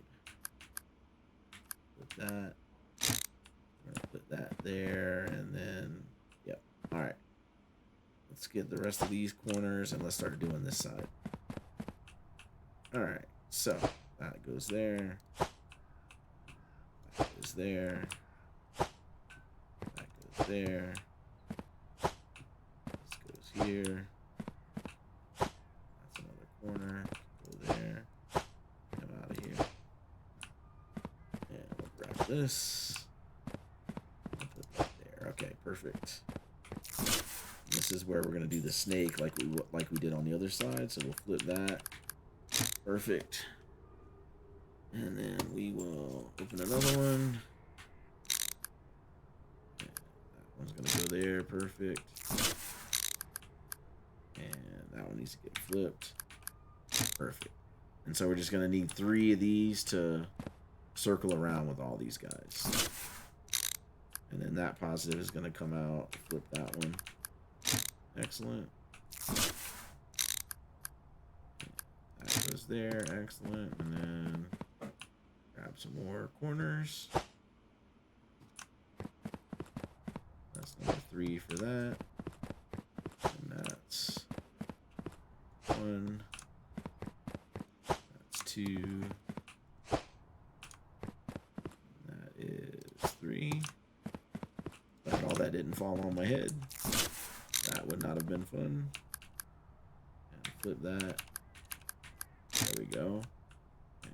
Speaker 1: put that. We're going to put that there. And then all right, let's get the rest of these corners and let's start doing this side. All right, so that goes there. That goes there. That goes there. This goes here. That's another corner. Go there. Come out of here. And we'll grab this. I'll put that there. Okay, perfect. This is where we're going to do the snake like we did on the other side. So we'll flip that. Perfect. And then we will open another one. That one's gonna go there, perfect. And that one needs to get flipped. Perfect. And so we're just gonna need 3 of these to circle around with all these guys. And then that positive is gonna come out, flip that one. Excellent. That goes there, excellent. And then grab some more corners. That's number 3 for that. And that's 1. That's 2. That is 3. But all that didn't fall on my head. That would not have been fun. And flip that. There we go. And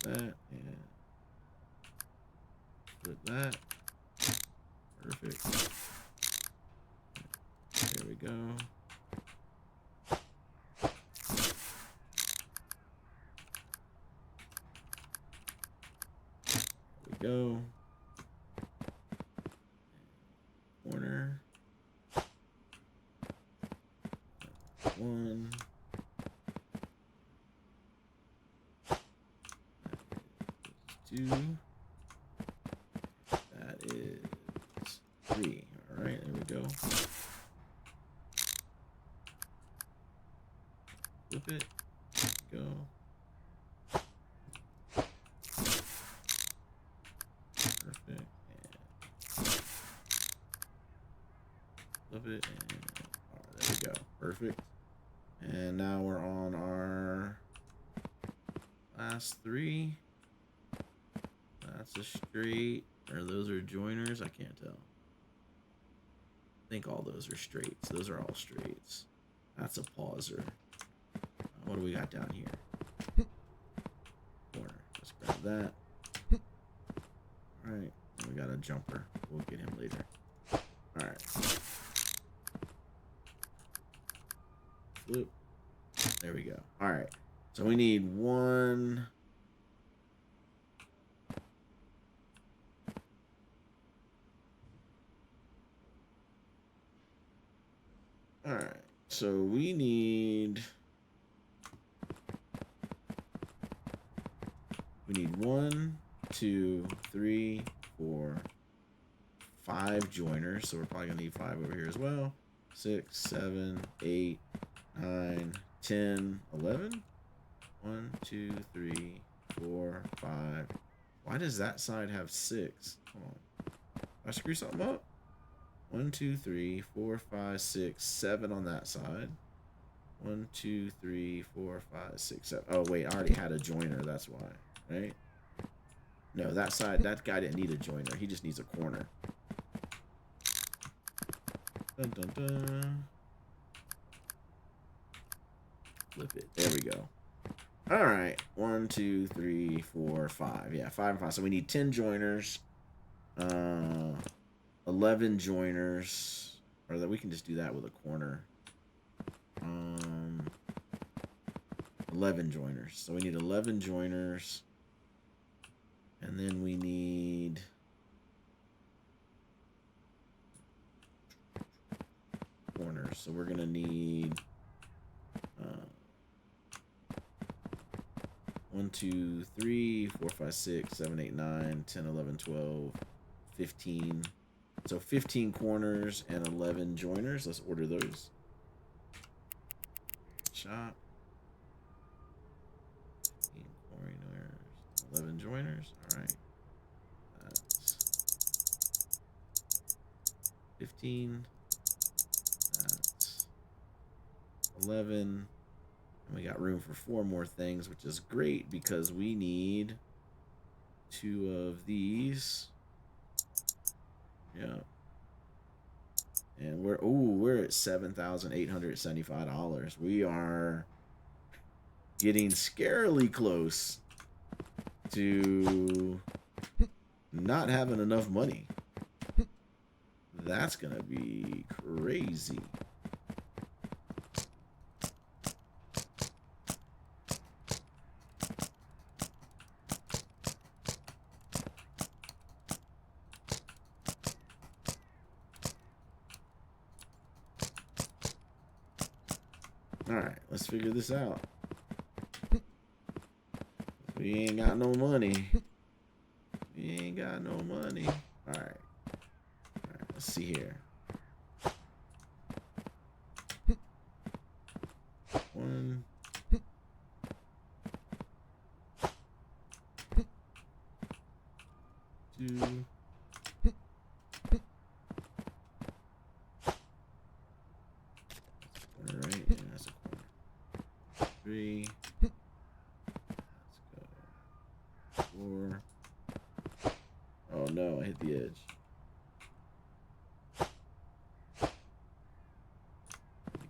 Speaker 1: that. And flip that. Perfect. There we go. There we go. Corner. 1. That is 2. That is 3. All right, there we go. Flip it. Go. Perfect. And flip it. And there we go. Perfect. And now we're on our last 3. That's a straight. Or those are joiners? I can't tell. I think all those are straights. Those are all straights. That's a pauser. What do we got down here? Corner. Let's grab that. Alright. We got a jumper. We'll get him later. Alright. Flip. There we go. Alright. So we need 1. Alright. So we need 1, 2, 3, 4, 5 joiners. So we're probably gonna need 5 over here as well. 6, 7, 8, 9, 10, 11. 1, 2, 3, 4, 5. Why does that side have 6? Hold on. Did I screw something up? 1, 2, 3, 4, 5, 6, 7 on that side. 1, 2, 3, 4, 5, 6, 7. Oh wait, I already had a joiner. That's why, right? No, that side, that guy didn't need a joiner. He just needs a corner. Dun, dun, dun. Flip it. There we go. All right. 1, 2, 3, 4, 5. Yeah, 5 and 5. So we need 10 joiners. 11 joiners. Or that we can just do that with a corner. 11 joiners. So we need 11 joiners. And then we need corners. So we're going to need 1, 2, 3, 4, 5, 6, 7, 8, 9, 10, 11, 12, 15. So 15 corners and 11 joiners. Let's order those. Shop. 15 corners, 11 joiners. All right. That's 15. That's 11. And we got room for 4 more things, which is great because we need 2 of these. Yeah. And we're at $7,875. We are getting scarily close to not having enough money. That's gonna be crazy. let's figure this out. We ain't got no money. We ain't got no money. All right. All right, let's see here. One. Two. Corner, right? Yeah, that's a corner. Three. Let's go. Four. Oh no, I hit the edge.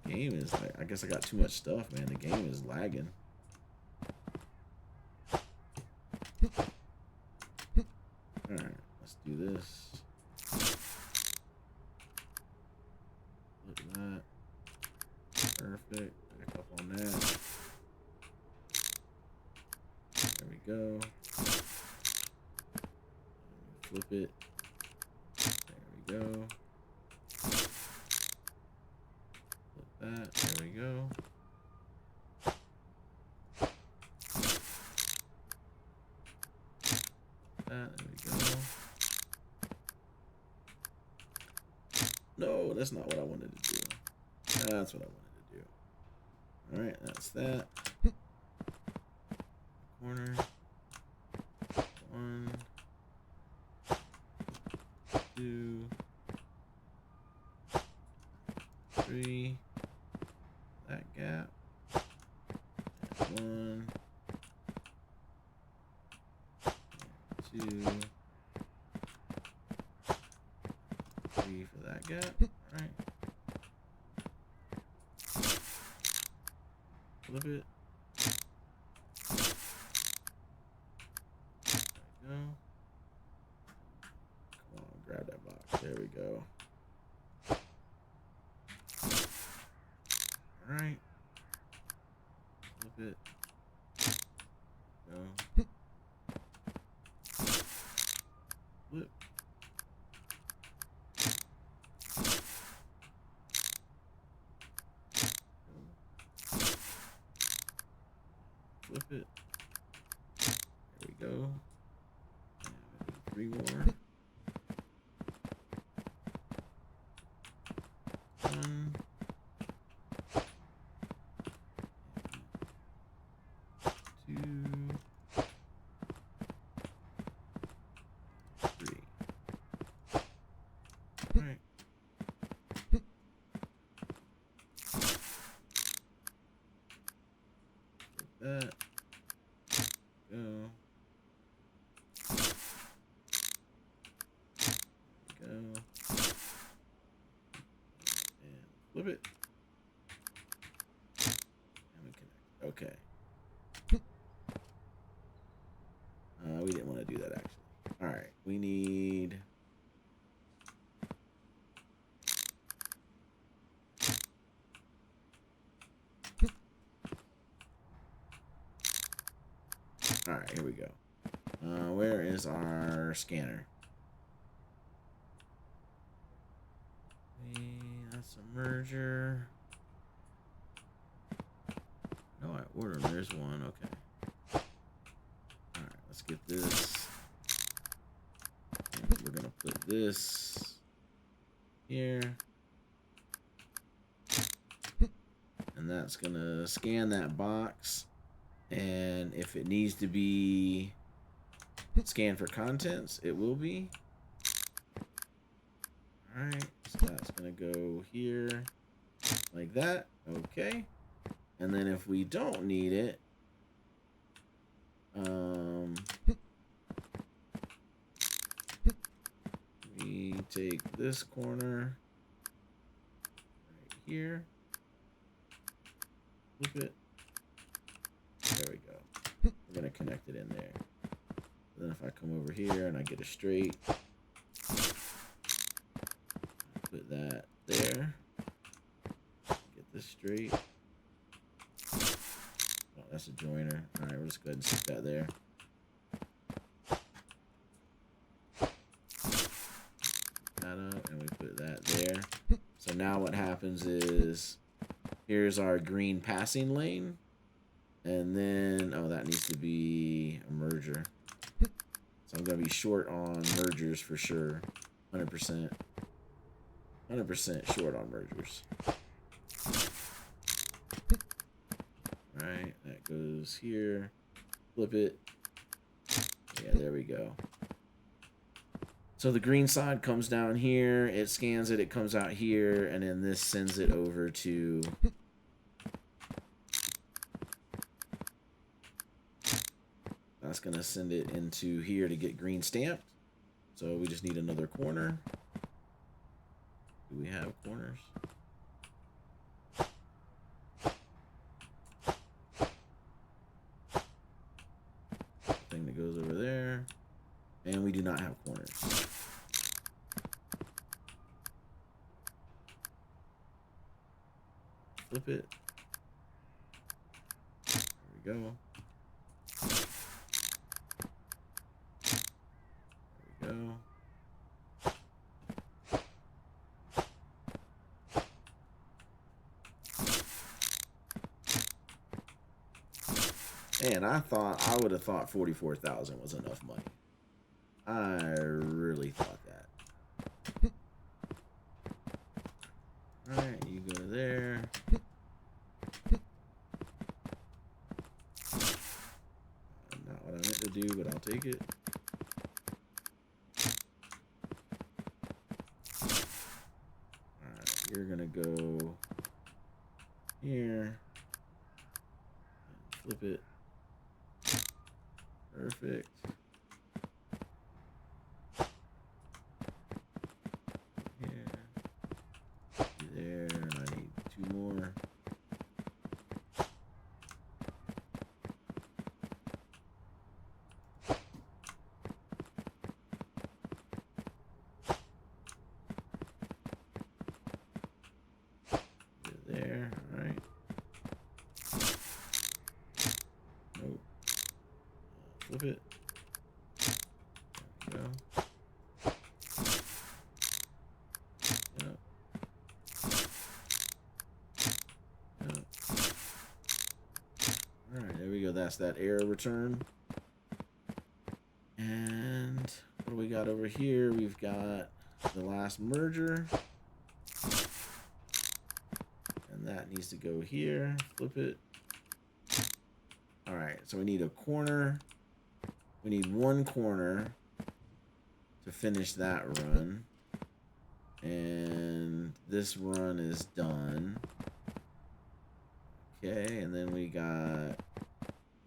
Speaker 1: The game is like, I guess I got too much stuff, man. The game is lagging. Alright, let's do this. Look at that. Perfect. Back up on that. There we go. Flip it. There we go. Flip that. There we go. That. There we go. No, that's not what I wanted to do. That's what I wanted to do. All right, that's that. Corner. One. Two. Three. That gap. One. Two. Three for that gap. All right. Flip it. There we go. Come on, grab that box. There we go. All right. Flip it. Go. Flip. Flip it. There we go. And we need 3 more. One. Two. 3. All right. That. Go. Go. And flip it. And we connect. Okay. We didn't want to do that actually. All right. We need. All right, here we go. Where is our scanner? That's a merger. No, I ordered. There's one. Okay. All right, let's get this. And we're gonna put this here, and that's gonna scan that box. And if it needs to be scanned for contents, it will be. All right, so that's gonna go here like that. Okay. And then if we don't need it, we take this corner right here, flip it. There we go. We're gonna connect it in there. Then if I come over here and I get a straight, put that there. Get this straight. Oh, that's a joiner. All right, we'll just go ahead and stick that there. That up, and we put that there. So now what happens is Here's our green passing lane. And then, oh, that needs to be a merger. So I'm going to be short on mergers for sure. 100%. 100% short on mergers. Alright, that goes here. Flip it. Yeah, there we go. So the green side comes down here. It scans it. It comes out here. And then this sends it over to... That's going to send it into here to get green stamped. So we just need another corner. Do we have corners? Thing that goes over there. And we do not have corners. Flip it. There we go. There we go. And I would have thought 44,000 was enough money. I really thought that. Alright, you go there. Not what I meant to do, but I'll take it. Alright, you're gonna go here. Flip it. Perfect. Here. There. And I need 2 more. There. All right. Nope. Flip it. There we go. Yep. Yep. All right, there we go. That's that error return. And what do we got over here? We've got the last merger. And that needs to go here. Flip it. All right, so we need a corner. We need 1 corner to finish that run. And this run is done. Okay, and then we got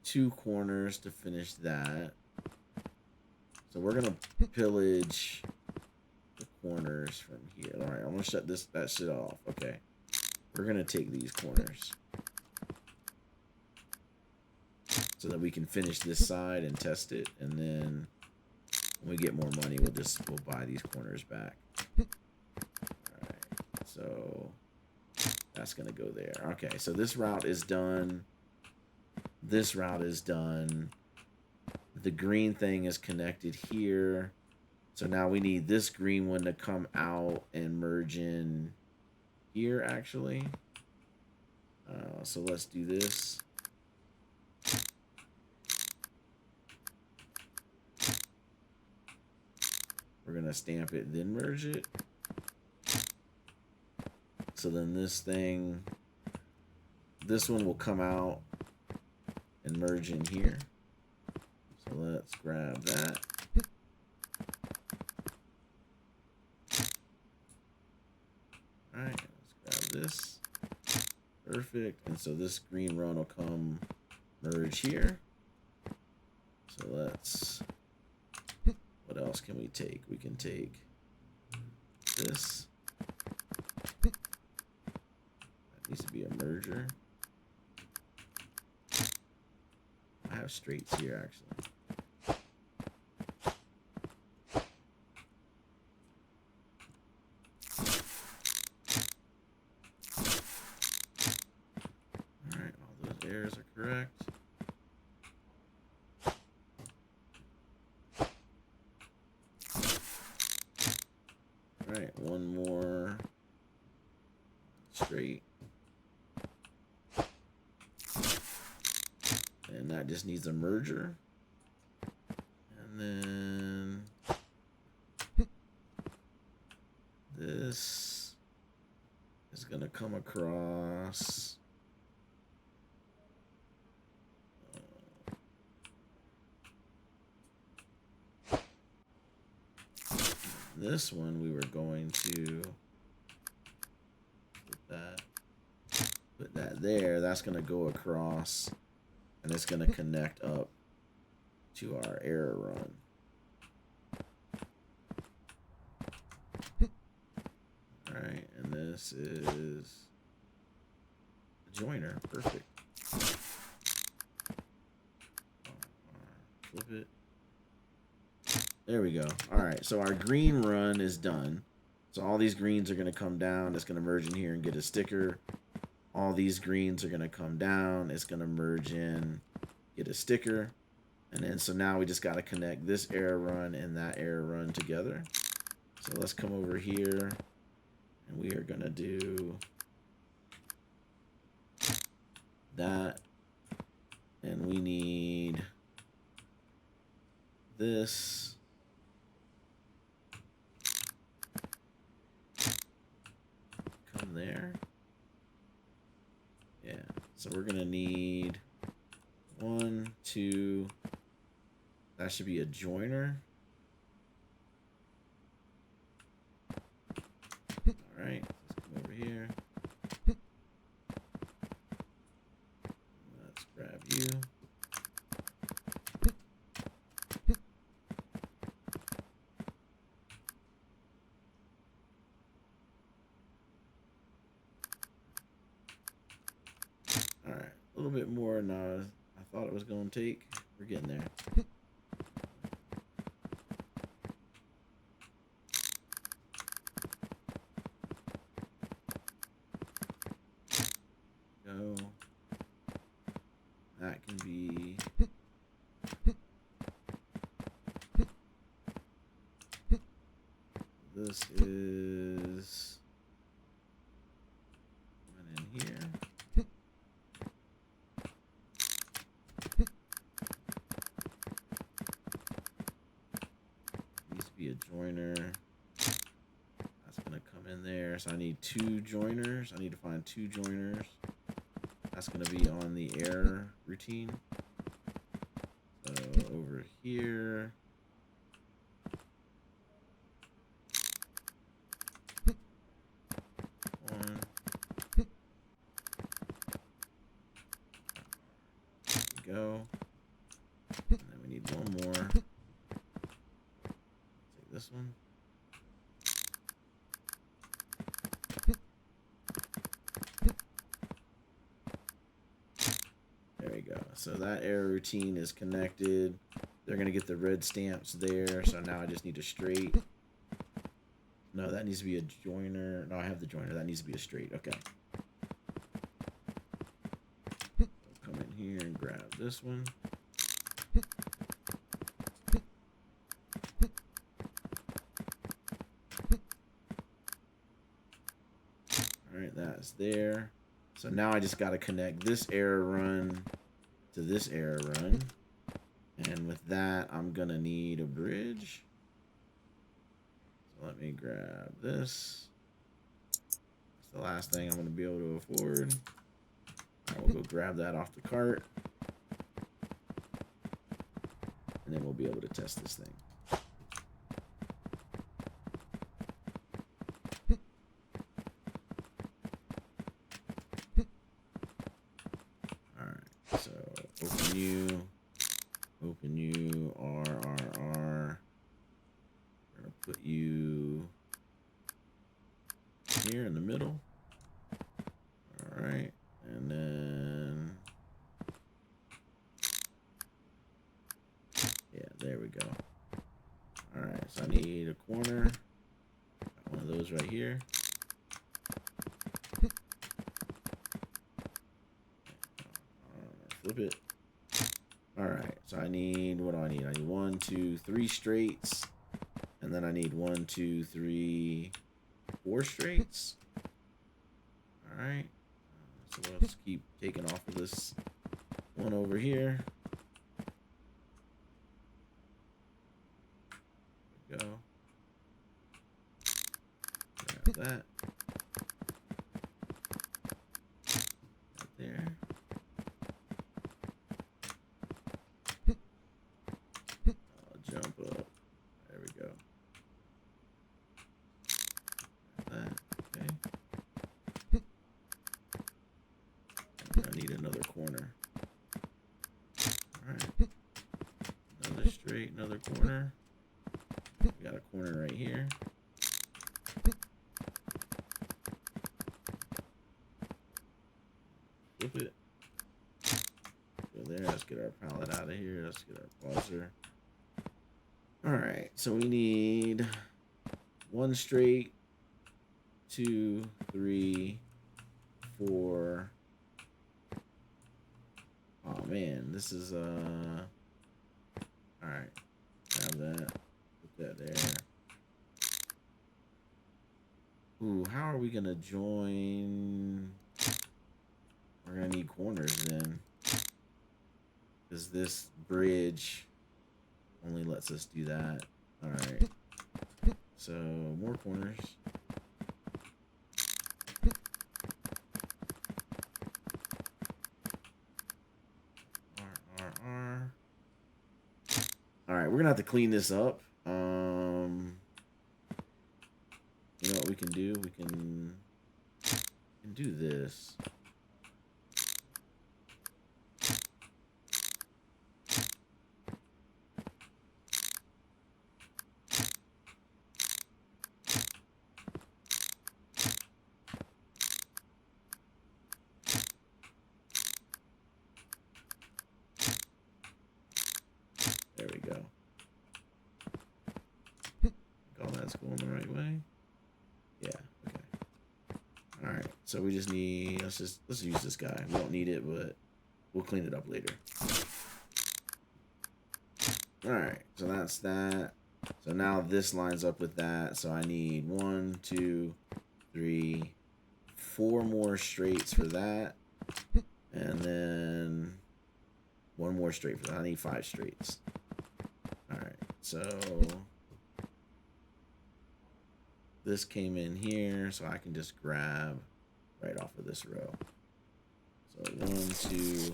Speaker 1: 2 corners to finish that. So we're gonna pillage the corners from here. All right, I'm gonna shut that shit off. Okay, we're gonna take these corners so that we can finish this side and test it, and then when we get more money, we'll buy these corners back. All right, so that's gonna go there. Okay, so this route is done. This route is done. The green thing is connected here. So now we need this green one to come out and merge in here, actually. So let's do this. We're going to stamp it, then merge it. So then this one will come out and merge in here. So let's grab that. All right, let's grab this. Perfect. And so this green run will come merge here. So let's, what else can we take? We can take this. That needs to be a merger. I have straights here, actually. Alright, all those errors are correct. Alright, one more straight. that just needs a merger. And then this is going to come across. This one we were going to put that there. That's going to go across, and it's going to connect up to our error run. All right, and this is a joiner. Perfect. Flip it. There we go. All right, so our green run is done. So all these greens are going to come down. It's going to merge in here and get a sticker. All these greens are going to come down. It's going to merge in, get a sticker. And then so now we just got to connect this error run and that error run together. So let's come over here, and we are going to do that. And we need this. Come there. Yeah. So we're going to need 1, 2. That should be a joiner. All right. Let's come over here. Let's grab you. All right. A little bit more than I thought it was going to take. We're getting there. Go. That can be. This is in here. Needs to be a joiner. That's gonna come in there. So I need 2 joiners. I need to find 2 joiners. That's gonna be on the error routine. So over here. Go. And then we need one more. Take this one. There we go. So that error routine is connected. They're going to get the red stamps there. So now I just need a straight. No, that needs to be a joiner. No, I have the joiner. That needs to be a straight. Okay. Come in here and grab this one. All right, that's there. So now I just got to connect this error run to this error run. And with that, I'm going to need a bridge. So let me grab this. That's the last thing I'm going to be able to afford. I will go grab that off the cart. And then we'll be able to test this thing. Alright, so open you, RRR. We're going to put you here in the middle. Alright, and then, yeah, there we go. Alright, so I need a corner. Got one of those right here. Flip it. Alright, so I need, what do I need? I need 1, 2, 3 straights. And then I need 1, 2, 3, 4 straights. Alright. So let's keep taking off of this one over here. we go. Grab that. Right there. I'll jump up. There we go. Grab that. Okay. I need another corner. Alright. Another straight, another corner. We got a corner right here. Flip it. Go there. Let's get our pallet out of here. Let's get our pauser. Alright, so we need one straight, 2, 3, 4. Oh man, this is alright. Grab that. Put that there. Ooh, how are we gonna join? We're gonna need corners then. Because this bridge only lets us do that. Alright. So more corners. Alright, we're gonna have to clean this up. You know what we can do? We can do this. There we go. All that's going the right way. Yeah. Okay. All right. So we just need. Let's use this guy. We don't need it, but we'll clean it up later. All right. So that's that. So now this lines up with that. So I need 1, 2, 3, 4 more straights for that, and then 1 more straight for that. I need 5 straights. All right. So this came in here, so I can just grab right off of this row. So 1, 2,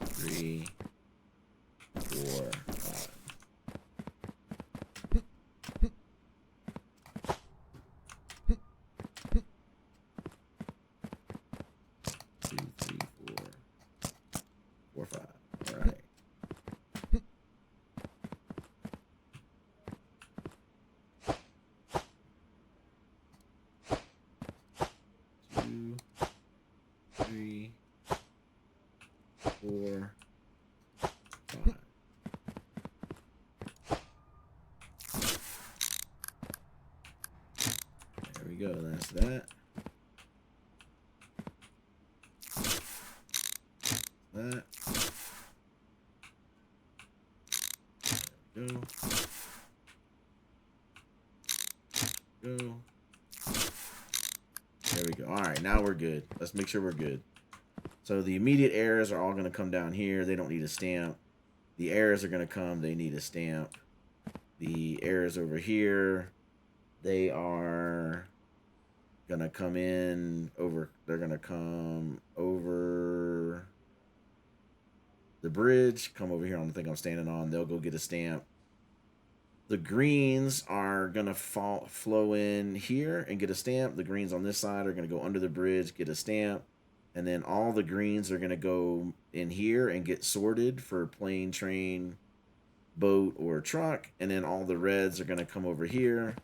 Speaker 1: 3, 4, 5. 2, 3, 4, 4, 5. All right. 2, 3, 4, 5. There we go. That's that. That. There we go. Go. There we go. All right, now we're good. Let's make sure we're good. So the immediate errors are all going to come down here. They don't need a stamp. The errors are going to come. They need a stamp. The errors over here, they are going to come in over. They're going to come over the bridge. Come over here on the thing I'm standing on. They'll go get a stamp. The greens are going to flow in here and get a stamp. The greens on this side are going to go under the bridge, get a stamp. And then all the greens are going to go in here and get sorted for plane, train, boat, or truck. And then all the reds are going to come over here,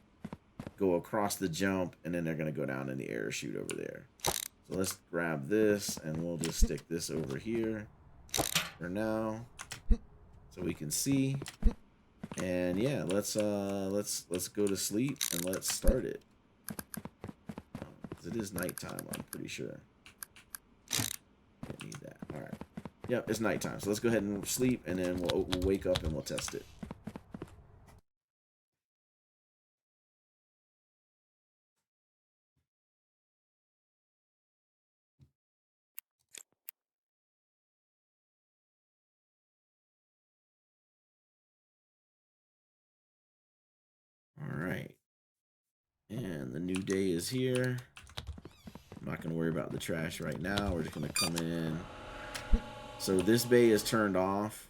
Speaker 1: go across the jump, and then they're going to go down in the air chute over there. So let's grab this, and we'll just stick this over here for now so we can see. And yeah, let's go to sleep and let's start it. 'Cause it is nighttime, I'm pretty sure. Don't need that. All right. Yep, it's nighttime. So let's go ahead and sleep, and then we'll wake up and we'll test it. right. And the new day is here. I'm not going to worry about the trash right now. We're just going to come in. So this bay is turned off.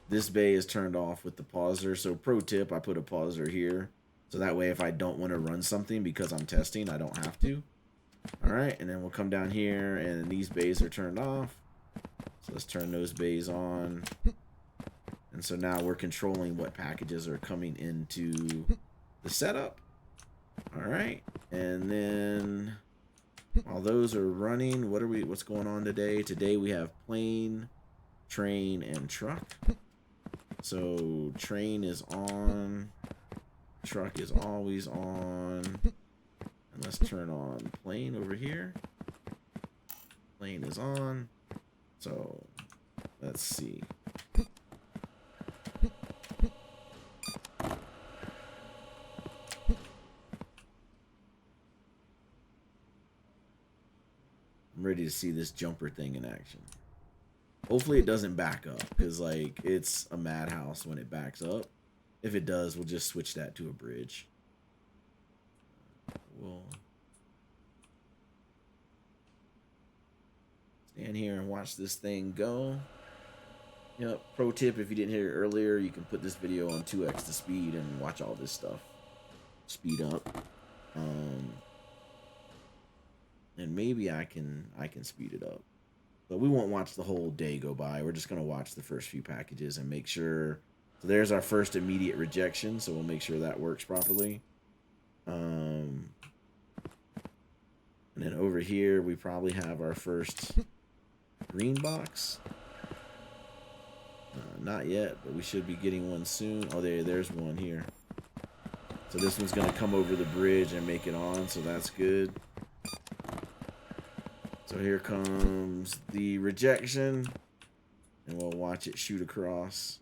Speaker 1: This bay is turned off with the pauser. So pro tip, I put a pauser here. So that way if I don't want to run something because I'm testing, I don't have to. All right, and then we'll come down here and these bays are turned off. So let's turn those bays on. And so now we're controlling what packages are coming into the setup. All right, and then while those are running, what's going on today? Today we have plane, train, and truck. So train is on, truck is always on. And let's turn on plane over here. Plane is on. So let's see. I'm ready to see this jumper thing in action. Hopefully it doesn't back up, because like it's a madhouse when it backs up. If it does, we'll just switch that to a bridge. We'll stand here and watch this thing go. Yep, pro tip, if you didn't hear it earlier, you can put this video on 2x the speed and watch all this stuff speed up. And maybe I can speed it up. But we won't watch the whole day go by. We're just going to watch the first few packages and make sure. So there's our first immediate rejection, so we'll make sure that works properly. And then over here, we probably have our first green box. Not yet, but we should be getting one soon. Oh, there's one here. So this one's going to come over the bridge and make it on, so that's good. So here comes the rejection, and we'll watch it shoot across.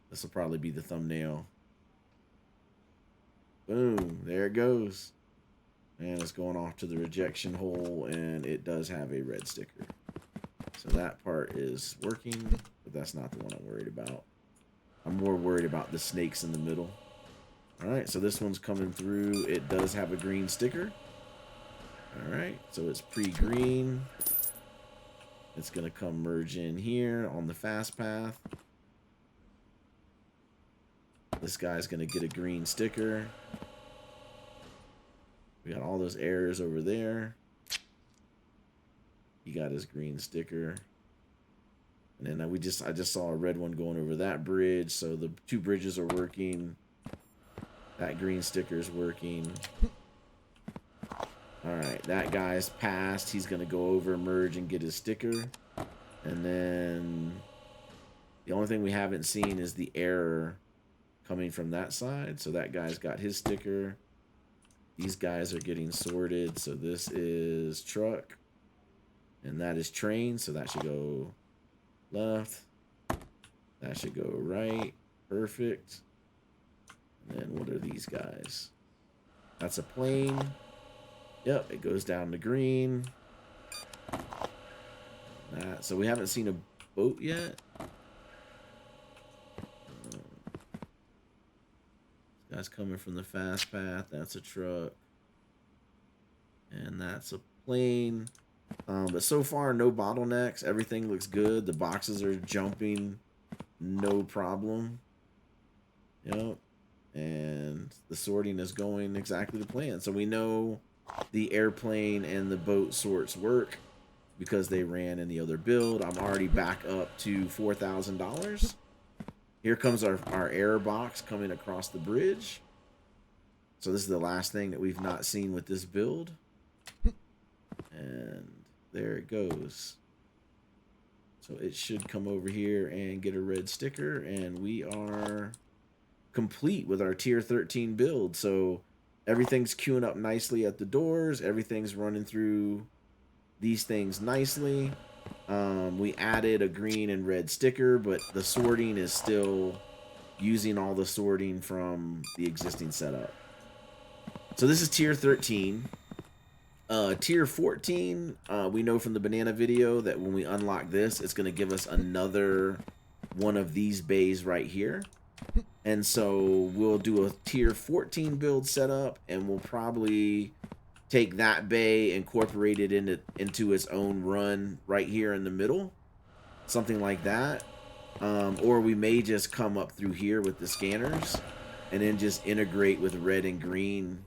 Speaker 1: This will probably be the thumbnail. Boom, there it goes. And it's going off to the rejection hole, and it does have a red sticker. So that part is working, but that's not the one I'm worried about. I'm more worried about the snakes in the middle. All right, so this one's coming through. It does have a green sticker. All right, so it's pre-green. It's going to come merge in here on the fast path. This guy's going to get a green sticker. We got all those errors over there. He got his green sticker. And then I just saw a red one going over that bridge. So the two bridges are working. That green sticker is working. All right, that guy's passed. He's going to go over, merge, and get his sticker. And then the only thing we haven't seen is the error coming from that side. So that guy's got his sticker. These guys are getting sorted. So this is truck. And that is train. So that should go left. That should go right. Perfect. And then what are these guys? That's a plane. Yep, it goes down to green. That. So we haven't seen a boat yet. This guy's coming from the fast path. That's a truck. And that's a plane. But so far, no bottlenecks. Everything looks good. The boxes are jumping. No problem. Yep. And the sorting is going exactly to plan. So we know the airplane and the boat sorts work because they ran in the other build. I'm already back up to $4,000. Here comes our error box coming across the bridge. So this is the last thing that we've not seen with this build. And there it goes. So it should come over here and get a red sticker, and we are complete with our tier 13 build. So everything's queuing up nicely at the doors. Everything's running through these things nicely. We added a green and red sticker, but the sorting is still using all the sorting from the existing setup. So this is tier 13. Tier 14, we know from the banana video that when we unlock this, it's going to give us another one of these bays right here. And so we'll do a tier 14 build setup, and we'll probably take that bay, incorporate it into its own run right here in the middle, something like that. Or we may just come up through here with the scanners and then just integrate with red and green,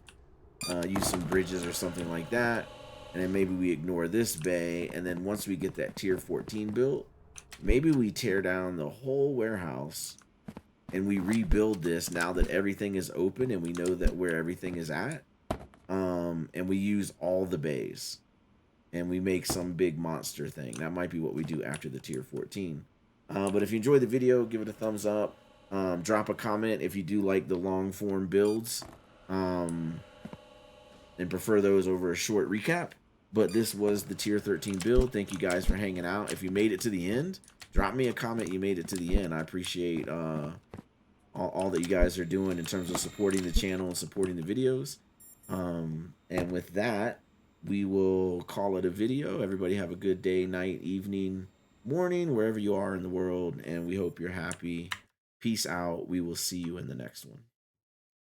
Speaker 1: use some bridges or something like that. And then maybe we ignore this bay, and then once we get that tier 14 built, maybe we tear down the whole warehouse and we rebuild this now that everything is open and we know that where everything is at. And we use all the bays and we make some big monster thing. That might be what we do after the tier 14. But if you enjoyed the video, give it a thumbs up. Drop a comment if you do like the long form builds and prefer those over a short recap. But this was the tier 13 build. Thank you guys for hanging out. If you made it to the end, drop me a comment you made it to the end. I appreciate all that you guys are doing in terms of supporting the channel and supporting the videos. And with that, we will call it a video. Everybody have a good day, night, evening, morning, wherever you are in the world. And we hope you're happy. Peace out. We will see you in the next one.